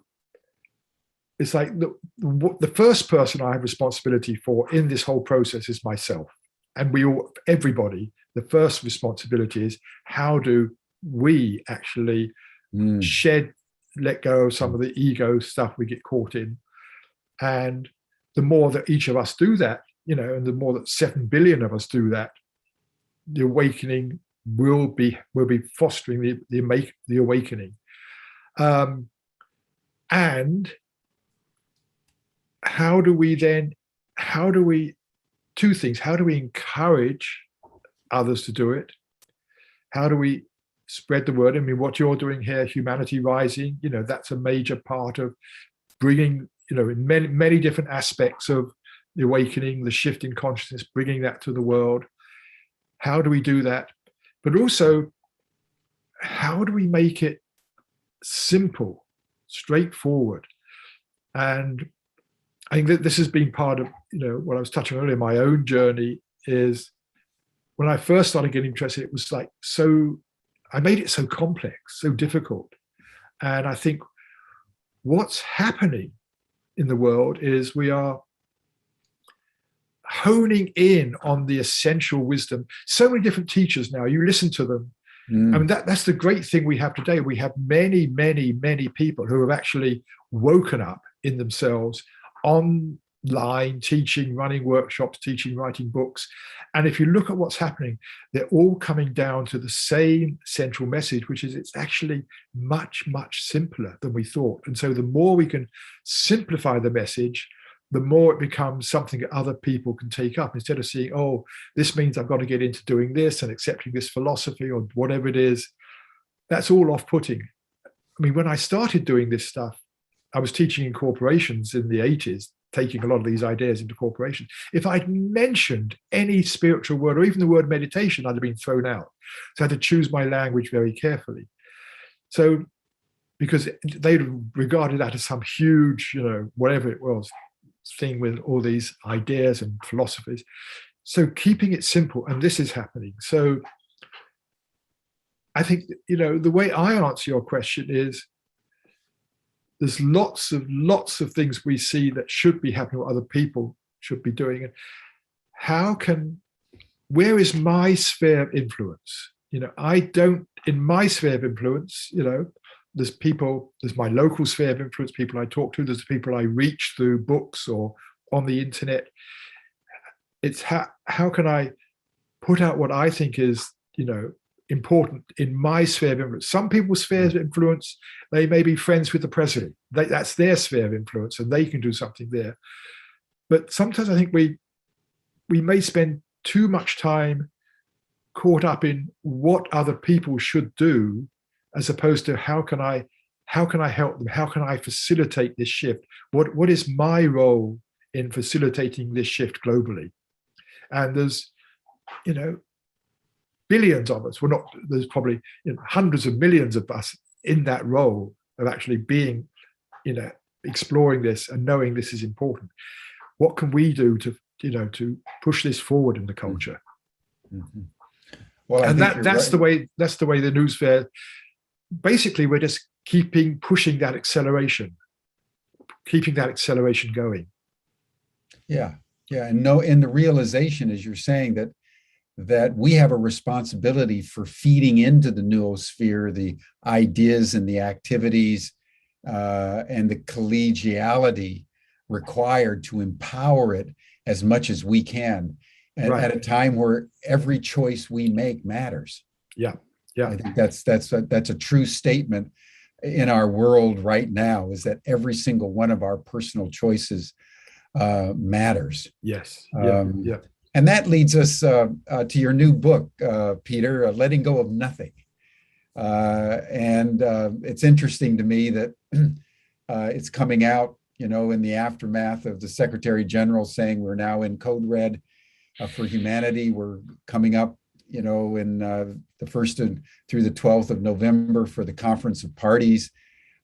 it's like the first person I have responsibility for in this whole process is myself. And everybody, the first responsibility is how do we actually let go of some of the ego stuff we get caught in. And the more that each of us do that, and the more that 7 billion of us do that, the awakening will be fostering the awakening. And two things, how do we encourage others to do it? How do we spread the word? I mean, what you're doing here, Humanity Rising, that's a major part of bringing, in many different aspects of the awakening, the shift in consciousness, bringing that to the world. How do we do that? But also, how do we make it simple, straightforward? And I think that this has been part of, what I was touching on earlier, my own journey is when I first started getting interested, it was like I made it so complex, so difficult. And I think what's happening in the world is we are honing in on the essential wisdom. So many different teachers now, you listen to them. I mean, that's the great thing we have today. We have many, many, many people who have actually woken up in themselves online, teaching, running workshops, teaching, writing books. And if you look at what's happening, they're all coming down to the same central message, which is it's actually much, much simpler than we thought. And so the more we can simplify the message, the more it becomes something that other people can take up, instead of seeing, oh, this means I've got to get into doing this and accepting this philosophy or whatever it is. That's all off-putting. I mean, when I started doing this stuff, I was teaching in corporations in the 80s, taking a lot of these ideas into corporations. If I'd mentioned any spiritual word or even the word meditation, I'd have been thrown out. So I had to choose my language very carefully. So, because they regarded that as some huge, whatever it was, thing with all these ideas and philosophies. So keeping it simple, and this is happening. So I think, the way I answer your question is there's lots of things we see that should be happening, what other people should be doing. And where is my sphere of influence? In my sphere of influence, there's my local sphere of influence, people I talk to, there's people I reach through books or on the internet. It's how can I put out what I think is, important in my sphere of influence. Some people's spheres of influence, they may be friends with the president. That's their sphere of influence, and they can do something there. But sometimes I think we may spend too much time caught up in what other people should do, as opposed to how can I help them? How can I facilitate this shift? What is my role in facilitating this shift globally? And there's, billions of us. There's probably hundreds of millions of us in that role of actually being, exploring this and knowing this is important. What can we do to push this forward in the culture? Mm-hmm. Well, and that's right. the way the Noosphere. Basically, we're just pushing that acceleration, keeping that acceleration going. Yeah, and the realization, as you're saying, that we have a responsibility for feeding into the noosphere the ideas and the activities and the collegiality required to empower it as much as we can at a time where every choice we make matters. Yeah. I think that's a true statement in our world right now, is that every single one of our personal choices matters. Yes. And that leads us to your new book, Peter, Letting Go of Nothing. And it's interesting to me that it's coming out, in the aftermath of the Secretary General saying we're now in code red for humanity. We're coming up, in the 1st through the 12th of November for the Conference of Parties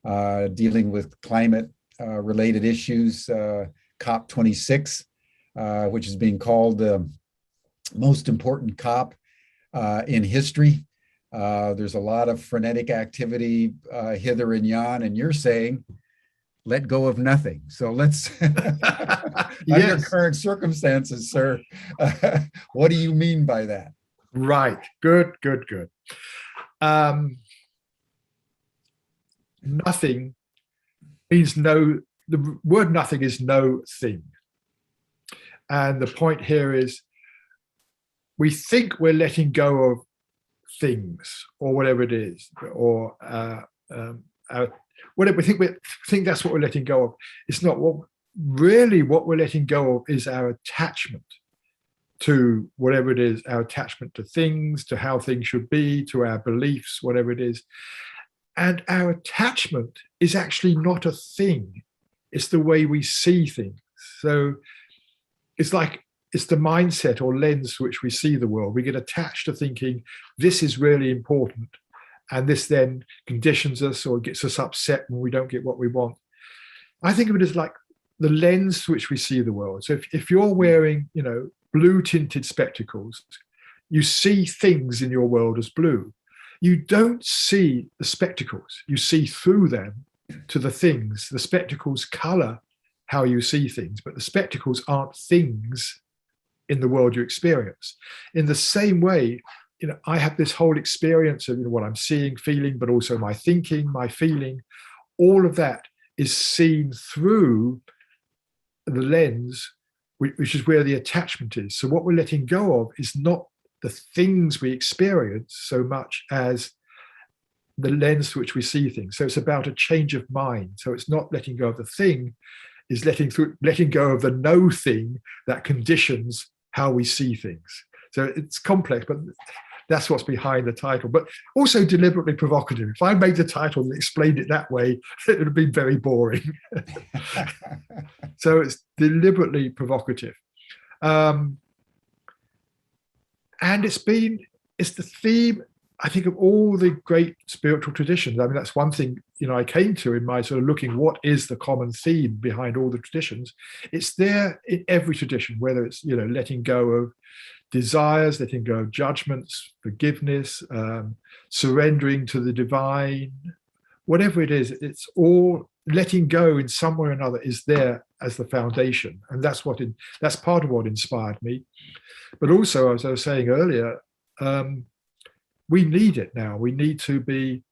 dealing with climate related issues, COP26. Which is being called the most important COP in history. There's a lot of frenetic activity hither and yon, and you're saying, let go of nothing. So let's, under current circumstances, sir, what do you mean by that? Right. Good. Nothing means no. The word nothing is no thing. And the point here is, we think we're letting go of things or whatever it is, or whatever. We think that's what we're letting go of. It's not. What we're letting go of is our attachment to whatever it is, our attachment to things, to how things should be, to our beliefs, whatever it is. And our attachment is actually not a thing. It's the way we see things. So it's the mindset or lens through which we see the world. We get attached to thinking this is really important, and this then conditions us or gets us upset when we don't get what we want. I think of it as like the lens through which we see the world. So if you're wearing, blue tinted spectacles, you see things in your world as blue. You don't see the spectacles. You see through them to the things. The spectacles color how you see things, but the spectacles aren't things in the world you experience. In the same way, I have this whole experience of what I'm seeing, feeling, but also my thinking, my feeling. All of that is seen through the lens, which is where the attachment is. So what we're letting go of is not the things we experience so much as the lens through which we see things. So it's about a change of mind. So it's not letting go of the thing, is letting go of the no thing that conditions how we see things. So it's complex, but that's what's behind the title, but also deliberately provocative. If I made the title and explained it that way, it would have been very boring. So it's deliberately provocative. And it's the theme, I think, of all the great spiritual traditions. I mean, that's one thing, I came to in my sort of looking, what is the common theme behind all the traditions? It's there in every tradition, whether it's, letting go of desires, letting go of judgments, forgiveness, surrendering to the divine, whatever it is, it's all letting go in some way or another is there as the foundation. And that's part of what inspired me. But also, as I was saying earlier, we need it now. We need to be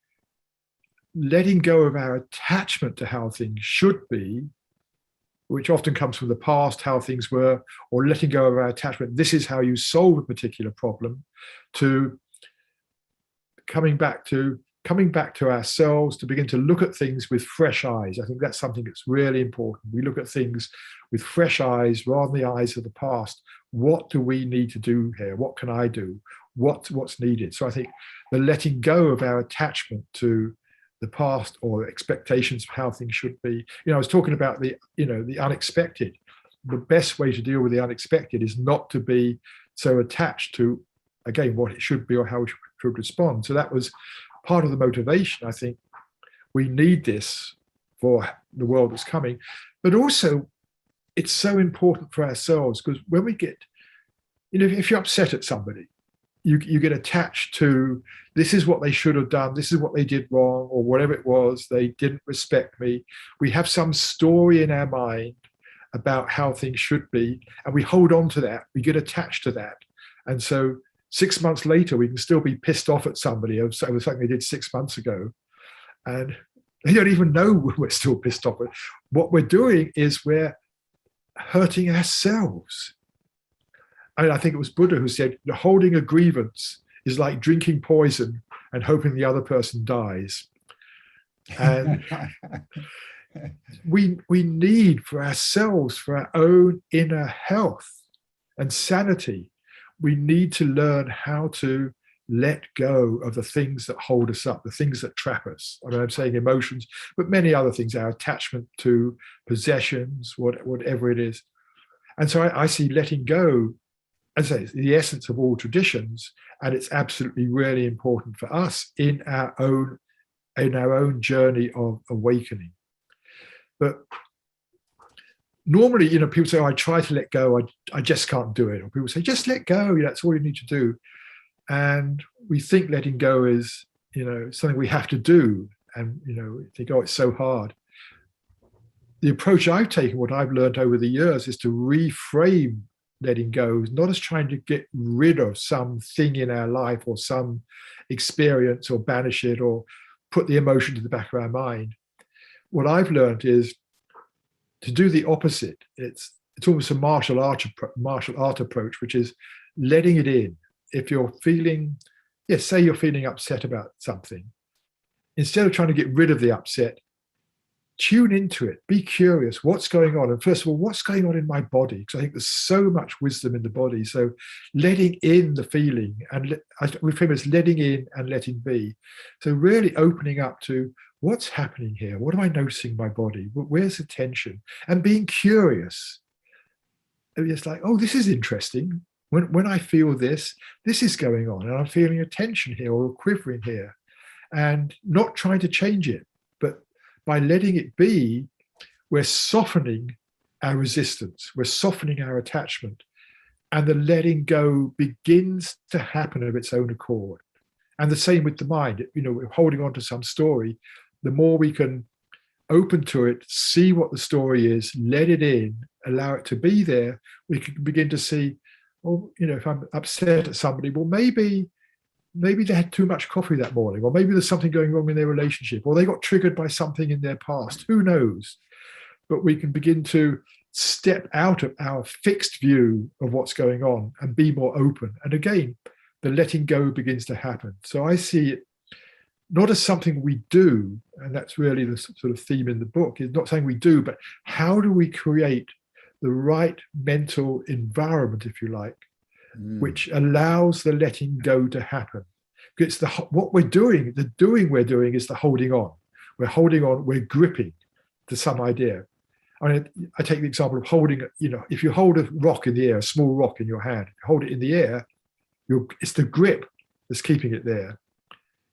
letting go of our attachment to how things should be, which often comes from the past, how things were, or letting go of our attachment. This is how you solve a particular problem, to coming back to ourselves, to begin to look at things with fresh eyes. I think that's something that's really important. We look at things with fresh eyes rather than the eyes of the past. What do we need to do here? What can I do? What's needed? So I think the letting go of our attachment to the past or expectations of how things should be. I was talking about the unexpected. The best way to deal with the unexpected is not to be so attached to, again, what it should be or how we should respond. So that was part of the motivation. I think we need this for the world that's coming, but also it's so important for ourselves, because when we get, if you're upset at somebody, you get attached to, this is what they should have done, this is what they did wrong, or whatever it was, they didn't respect me. We have some story in our mind about how things should be, and we hold on to that, we get attached to that. And so 6 months later, we can still be pissed off at somebody over something they did 6 months ago, and they don't even know we're still pissed off. What we're doing is we're hurting ourselves. I think it was Buddha who said, holding a grievance is like drinking poison and hoping the other person dies. And we need, for ourselves, for our own inner health and sanity, we need to learn how to let go of the things that hold us up, the things that trap us. I'm saying emotions, but many other things, our attachment to possessions, whatever it is. And so I see letting go, as I say, it's the essence of all traditions, and it's absolutely really important for us in our own journey of awakening. But normally, people say, I try to let go, I just can't do it. Or people say, just let go, that's all you need to do. And we think letting go is, something we have to do. And, we think, it's so hard. The approach I've taken, what I've learned over the years, is to reframe letting go, not as trying to get rid of something in our life or some experience or banish it or put the emotion to the back of our mind. What I've learned is to do the opposite. It's almost a martial art approach, which is letting it in. If you're feeling, say you're feeling upset about something, instead of trying to get rid of the upset, tune into it, be curious, what's going on? And first of all, what's going on in my body? Because I think there's so much wisdom in the body. So letting in the feeling, and I reframe it as letting in and letting be. So really opening up to what's happening here? What am I noticing in my body? Where's the tension? And being curious. It's like, this is interesting. When I feel this is going on, and I'm feeling a tension here or a quivering here, and not trying to change it, but by letting it be, we're softening our resistance, we're softening our attachment, and the letting go begins to happen of its own accord. And the same with the mind. We're holding on to some story. The more we can open to it, see what the story is, let it in, allow it to be there, we can begin to see, if I'm upset at somebody, well, maybe they had too much coffee that morning, or maybe there's something going wrong in their relationship, or they got triggered by something in their past. Who knows? But we can begin to step out of our fixed view of what's going on and be more open. And again, the letting go begins to happen. So I see it not as something we do, and that's really the sort of theme in the book, is not saying we do, but how do we create the right mental environment, if you like, which allows the letting go to happen. It's what we're doing, we're doing is the holding on. We're holding on, we're gripping to some idea. I take the example of holding, if you hold a rock in the air, a small rock in your hand, hold it in the air, it's the grip that's keeping it there.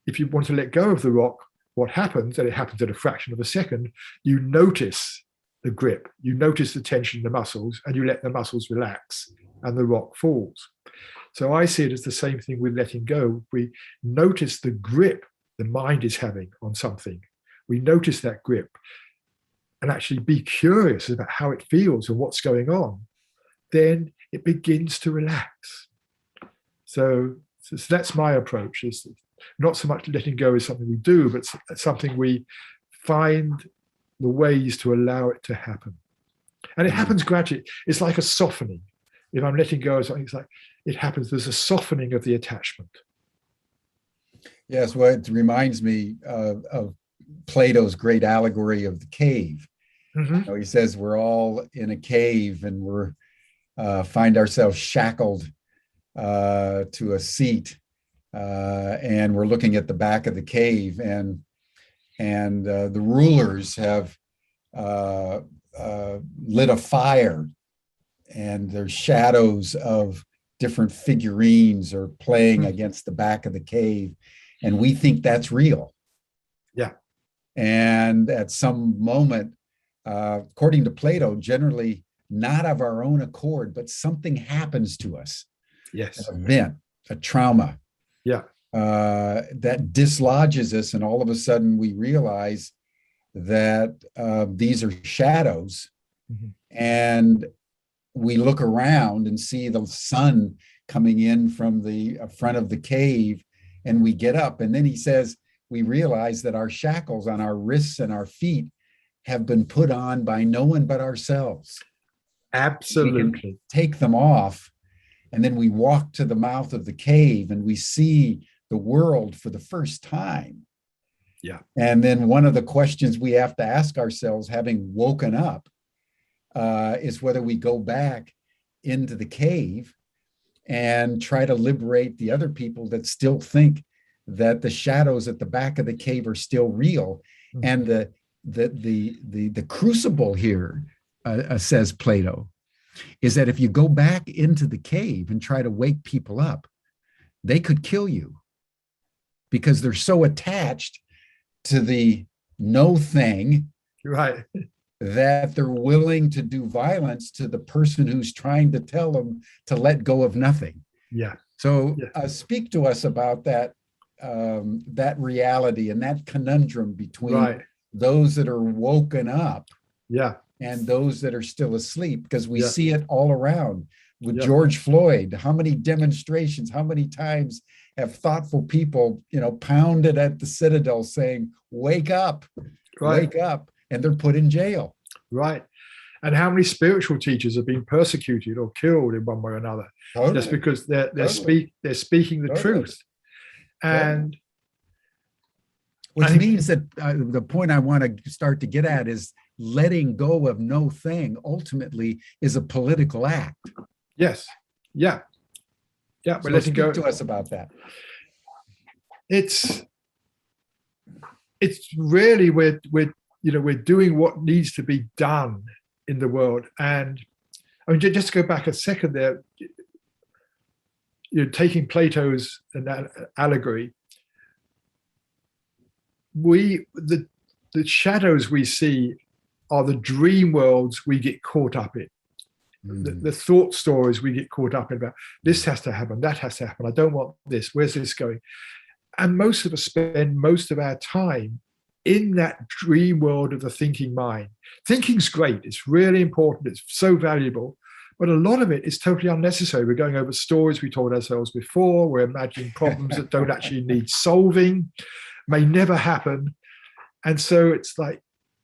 If you want to let go of the rock, what happens, and it happens in a fraction of a second, you notice the grip, you notice the tension in the muscles, and you let the muscles relax, and the rock falls. So I see it as the same thing with letting go. We notice the grip the mind is having on something. We notice that grip and actually be curious about how it feels and what's going on. Then it begins to relax. So that's my approach. Is not so much letting go is something we do, but it's something we find the ways to allow it to happen. And it happens gradually. It's like a softening. If I'm letting go of something, it's like it happens. There's a softening of the attachment. Yes, well, it reminds me of Plato's great allegory of the cave. Hmm. He says we're all in a cave and we're find ourselves shackled to a seat, and we're looking at the back of the cave, and the rulers have uh, lit a fire, and there's shadows of different figurines are playing against the back of the cave, and we think that's real. Yeah. And at some moment, according to Plato, generally not of our own accord, but something happens to us, an Yes. event, a trauma, Yeah. that dislodges us, and all of a sudden we realize that these are shadows, Hmm. and we look around and see the sun coming in from the front of the cave, and we get up, and then he says we realize that our shackles on our wrists and our feet have been put on by no one but ourselves. We can Absolutely. take them off, and then we walk to the mouth of the cave and we see the world for the first time. Yeah. And then one of the questions we have to ask ourselves, having woken up, is whether we go back into the cave and try to liberate the other people that still think that the shadows at the back of the cave are still real. Mhm. And the crucible here, says Plato, is that if you go back into the cave and try to wake people up, they could kill you because they're so attached to the no thing Right. that they're willing to do violence to the person who's trying to tell them to let go of nothing. Yeah. So Yeah. speak to us about that reality and that conundrum between Right. those that are woken up Yeah. and those that are still asleep, because we Yeah. see it all around with Yeah. George Floyd. How many demonstrations, how many times have thoughtful people, pounded at the Citadel saying, wake up, Right. wake up, and they're put in jail. Right. And how many spiritual teachers have been persecuted or killed in one way or another, Totally. just because they're Totally. speaking the Totally. truth. And which means that the point I want to start to get at is letting go of no thing ultimately is a political act. yes. Yeah. Yeah. So We're letting go. speak to us about that. It's really we're doing what needs to be done in the world. And I mean, just to go back a second there, taking Plato's allegory, the shadows we see are the dream worlds we get caught up in. The thought stories we get caught up in about this has to happen, that has to happen, I don't want this, where's this going? And most of us spend most of our time in that dream world of the thinking mind. Thinking's great, it's really important, it's so valuable, but a lot of it is totally unnecessary. We're going over stories we told ourselves before, we're imagining problems that don't actually need solving, may never happen. And so it's like,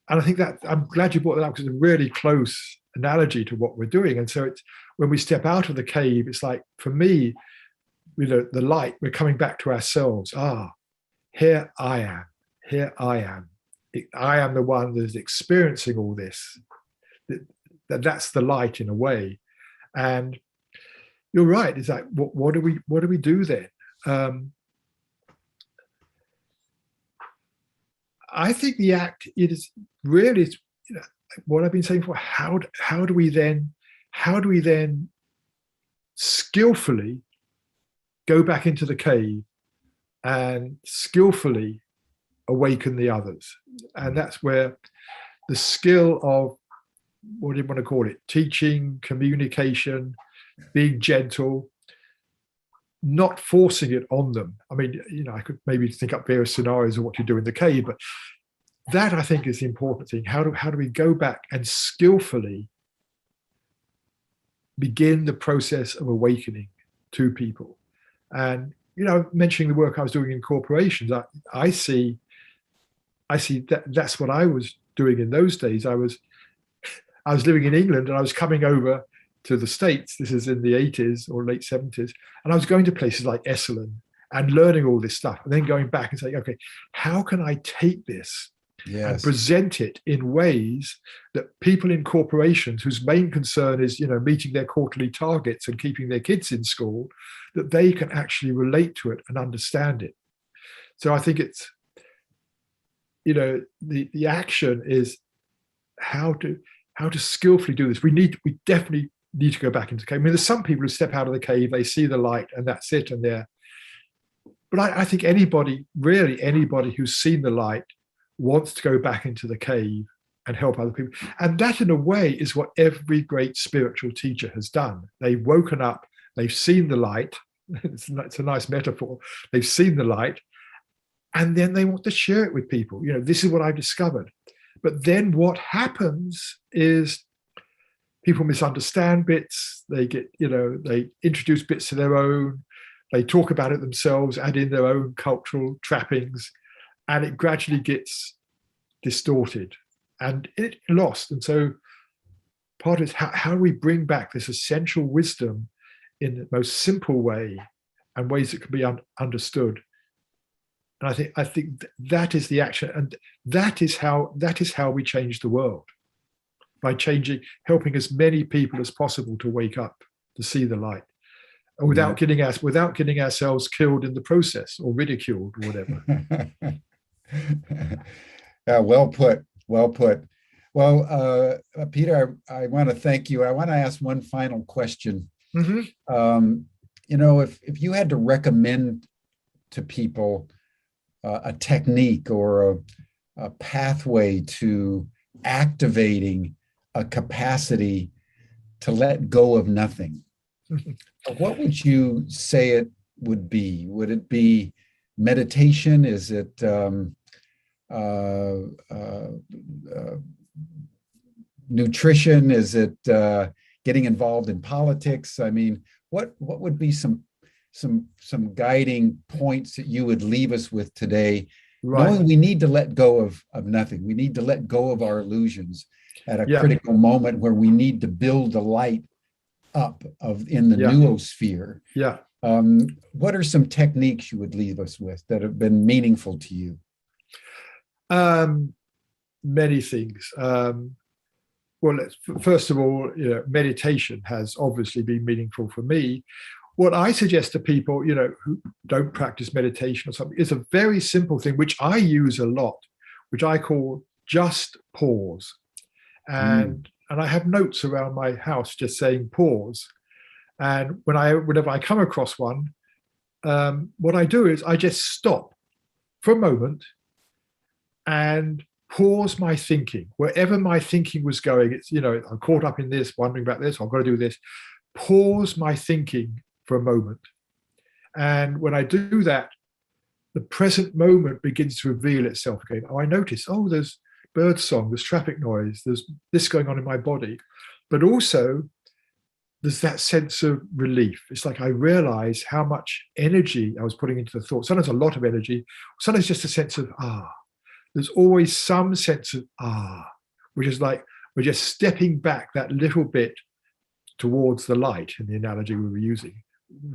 and I think that I'm glad you brought that up because it's a really close analogy to what we're doing. And so it's when we step out of the cave, it's like, for me, the light, we're coming back to ourselves. Here I am. Here I am. I am the one that is experiencing all this. That's the light in a way. And you're right. It's like, what do we do then? I think the act, it is really what I've been saying before. How do we then skillfully go back into the cave and skillfully awaken the others? And that's where the skill of, what do you want to call it, teaching, communication, being gentle, not forcing it on them. I mean, I could maybe think up various scenarios of what you do in the cave, but that I think is the important thing. How do we go back and skillfully begin the process of awakening to people? And mentioning the work I was doing in corporations, I see that's what I was doing in those days. I was living in England and I was coming over to the States. This is in the 80s or late 70s. And I was going to places like Esselen and learning all this stuff, and then going back and saying, okay, how can I take this and present it in ways that people in corporations whose main concern is, meeting their quarterly targets and keeping their kids in school, that they can actually relate to it and understand it. So I think it's, the action is how to skillfully do this. We definitely need to go back into the cave. I mean, there's some people who step out of the cave, they see the light, and that's it, and they're. But I think anybody who's seen the light wants to go back into the cave and help other people. And that, in a way, is what every great spiritual teacher has done. They've woken up, they've seen the light. It's a nice metaphor. They've seen the light, and then they want to share it with people. This is what I've discovered. But then what happens is people misunderstand bits. They get, they introduce bits to their own. They talk about it themselves, add in their own cultural trappings, and it gradually gets distorted and it lost. And so part of it is how do we bring back this essential wisdom in the most simple way and ways that can be understood. And I think that is the action, and that is how we change the world, by helping as many people as possible to wake up, to see the light, and without getting ourselves killed in the process or ridiculed or whatever. Yeah, well put. Well, Peter, I want to thank you. I want to ask one final question. Mm-hmm. If you had to recommend to people a technique or a pathway to activating a capacity to let go of nothing, what would you say it would be? Would it be meditation? Is it nutrition? Is it getting involved in politics? I mean, what would be some guiding points that you would leave us with today, knowing we need to let go of nothing? We need to let go of our illusions at a critical moment where we need to build the light up in the noosphere. What are some techniques you would leave us with that have been meaningful to you? Many things. Well, first of all, meditation has obviously been meaningful for me. What I suggest to people, who don't practice meditation or something, is a very simple thing, which I use a lot, which I call just pause. And I have notes around my house just saying pause. And whenever I come across one, what I do is I just stop for a moment and pause my thinking. Wherever my thinking was going, it's, I'm caught up in this, wondering about this, I've got to do this. Pause my thinking for a moment. And when I do that, the present moment begins to reveal itself again. I notice, there's bird song, there's traffic noise, there's this going on in my body. But also, there's that sense of relief. It's like I realize how much energy I was putting into the thought. Sometimes a lot of energy, sometimes just a sense of There's always some sense of which is like we're just stepping back that little bit towards the light, in the analogy we were using.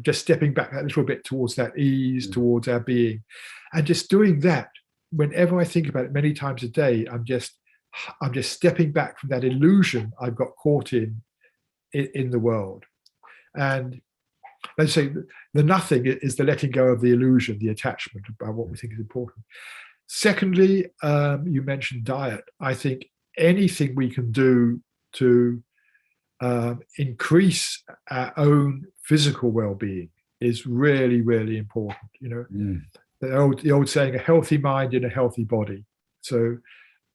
Just stepping back that little bit towards that ease, towards our being. And just doing that, whenever I think about it many times a day, I'm just stepping back from that illusion I've got caught in the world. And let's say the nothing is the letting go of the illusion, the attachment about what we think is important. Secondly, you mentioned diet. I think anything we can do to increase our own physical well-being is really, really important. The old saying, a healthy mind in a healthy body. So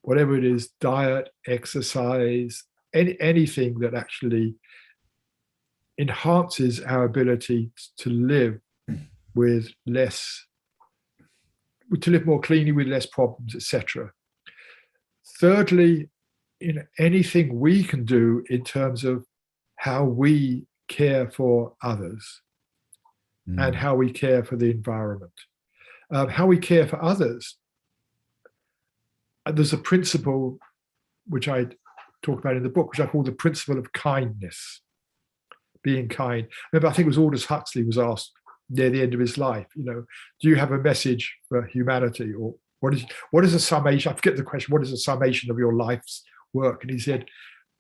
whatever it is, diet, exercise, anything that actually enhances our ability to live with to live more cleanly, with less problems, etc. Thirdly, anything we can do in terms of how we care for others and how we care for the environment. How we care for others. There's a principle which I talk about in the book, which I call the principle of kindness, being kind. Remember, I think it was Aldous Huxley was asked near the end of his life, do you have a message for humanity, or what is a summation? I forget the question. What is a summation of your life's work? And he said,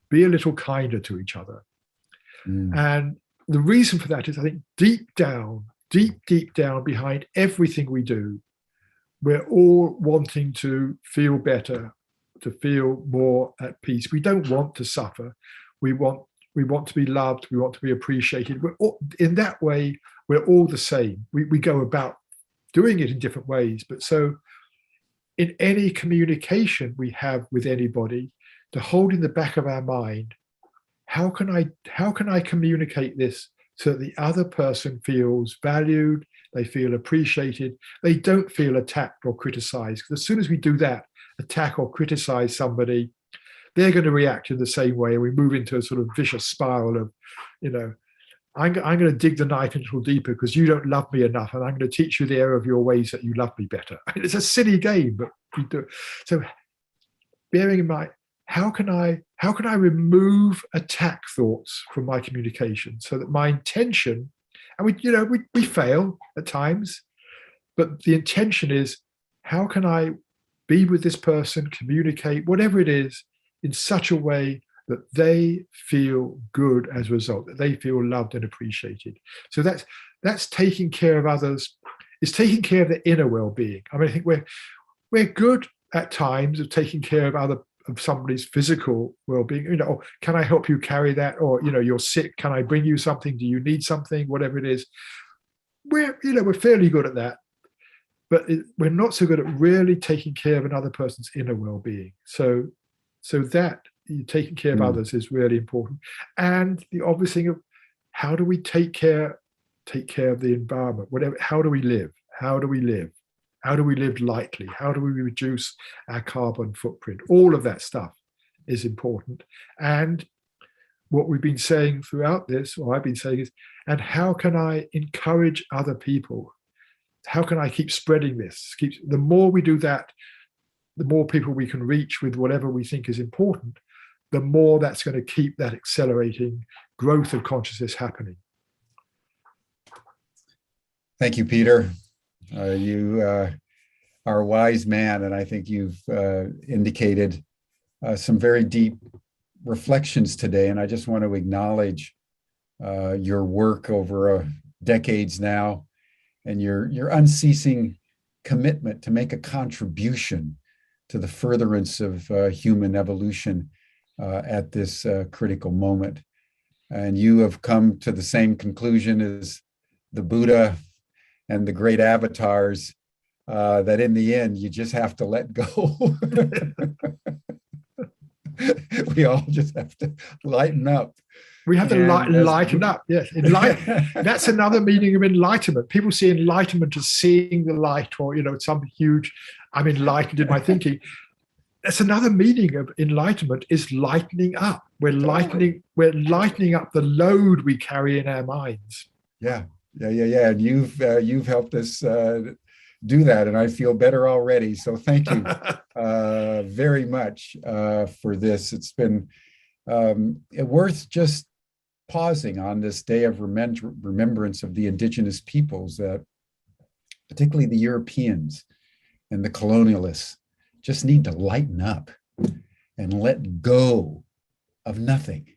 be a little kinder to each other. And the reason for that is, I think, deep down behind everything we do, we're all wanting to feel better, to feel more at peace. We don't want to suffer. We want to be loved. We want to be appreciated. In that way, we're all the same. We go about doing it in different ways. But so in any communication we have with anybody, to hold in the back of our mind, how can I communicate this so that the other person feels valued, they feel appreciated, they don't feel attacked or criticized? Because as soon as we do that, attack or criticize somebody, they're going to react in the same way. And we move into a sort of vicious spiral of, I'm going to dig the knife a little deeper because you don't love me enough, and I'm going to teach you the error of your ways that you love me better. It's a silly game, but we do it. So bearing in mind, how can I remove attack thoughts from my communication so that my intention, and we fail at times, but the intention is, how can I be with this person, communicate, whatever it is, in such a way that they feel good as a result, that they feel loved and appreciated. So that's taking care of others, is taking care of their inner well-being. I mean, I think we're good at times of taking care of somebody's physical well-being. Oh, can I help you carry that? Or, you're sick, can I bring you something? Do you need something? Whatever it is. We're fairly good at that, but we're not so good at really taking care of another person's inner well-being. So that taking care of others is really important. And the obvious thing of, how do we take care of the environment? How do we live? How do we live lightly? How do we reduce our carbon footprint? All of that stuff is important. And what we've been saying throughout this, or I've been saying, is, and how can I encourage other people? How can I keep spreading this? The more we do that, the more people we can reach with whatever we think is important, the more that's going to keep that accelerating growth of consciousness happening. Thank you, Peter. You are a wise man, and I think you've indicated some very deep reflections today. And I just want to acknowledge your work over decades now, and your unceasing commitment to make a contribution to the furtherance of human evolution at this critical moment. And you have come to the same conclusion as the Buddha and the great avatars, that in the end, you just have to let go. We all just have to lighten up. We have to lighten up. Yes, that's another meaning of enlightenment. People see enlightenment as seeing the light, or some huge, I'm enlightened in my thinking. That's another meaning of enlightenment, is lightening up. We're lightening up the load we carry in our minds. Yeah. And you've helped us do that, and I feel better already. So thank you very much for this. It's been worth just pausing on this day of remembrance of the indigenous peoples, that particularly the Europeans and the colonialists just need to lighten up and let go of nothing.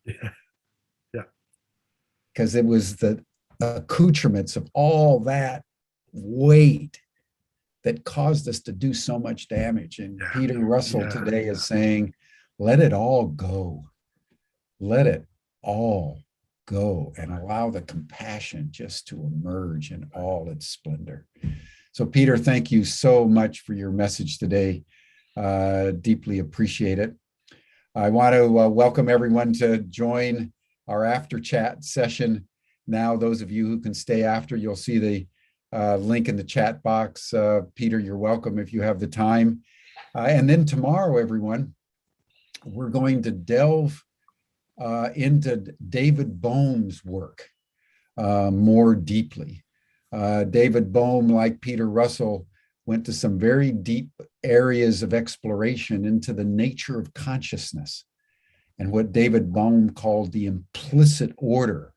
Yeah. Because it was the accoutrements of all that weight that caused us to do so much damage. And Peter Russell today is saying, let it all go. Let it all go, and allow the compassion just to emerge in all its splendor. So Peter, thank you so much for your message today. Deeply appreciate it. I want to welcome everyone to join our after chat session. Now, those of you who can stay after, you'll see the link in the chat box. Peter, you're welcome if you have the time. And then tomorrow, everyone, we're going to delve into David Bohm's work more deeply. David Bohm, like Peter Russell, went to some very deep areas of exploration into the nature of consciousness and what David Bohm called the implicit order,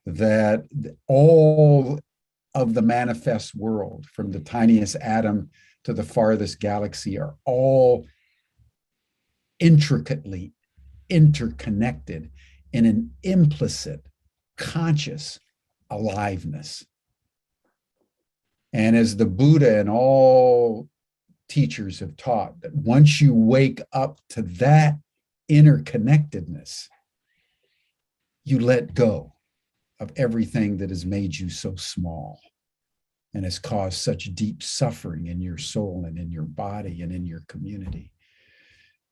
that all of the manifest world, from the tiniest atom to the farthest galaxy, are all intricately interconnected in an implicit, conscious aliveness. And as the Buddha and all teachers have taught, that once you wake up to that interconnectedness, you let go of everything that has made you so small and has caused such deep suffering in your soul and in your body and in your community.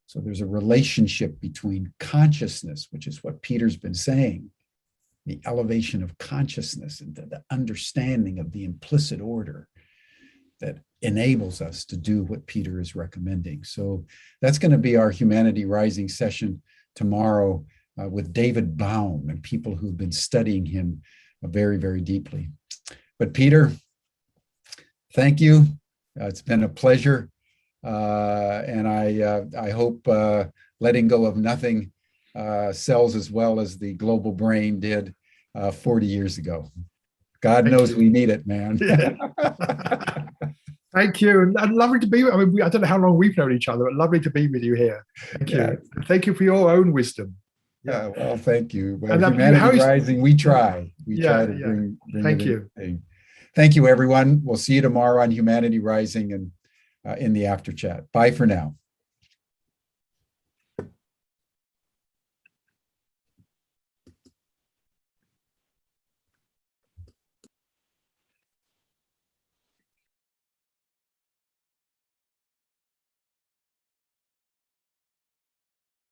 So there's a relationship between consciousness, which is what Peter's been saying, the elevation of consciousness and the understanding of the implicit order that enables us to do what Peter is recommending. So that's going to be our Humanity Rising session tomorrow with David Baum and people who've been studying him very, very deeply. But Peter, thank you. It's been a pleasure. And I hope letting go of nothing sells as well as the global brain did 40 years ago. God knows we need it, man. Yeah. Thank you. And lovely to be with, I mean, I don't know how long we've known each other, but lovely to be with you here. Thank you. And thank you for your own wisdom. Yeah, well, thank you. Well, And Humanity Rising, we try. We try to bring thank it you. in. Thank you, everyone. We'll see you tomorrow on Humanity Rising and in the after chat. Bye for now.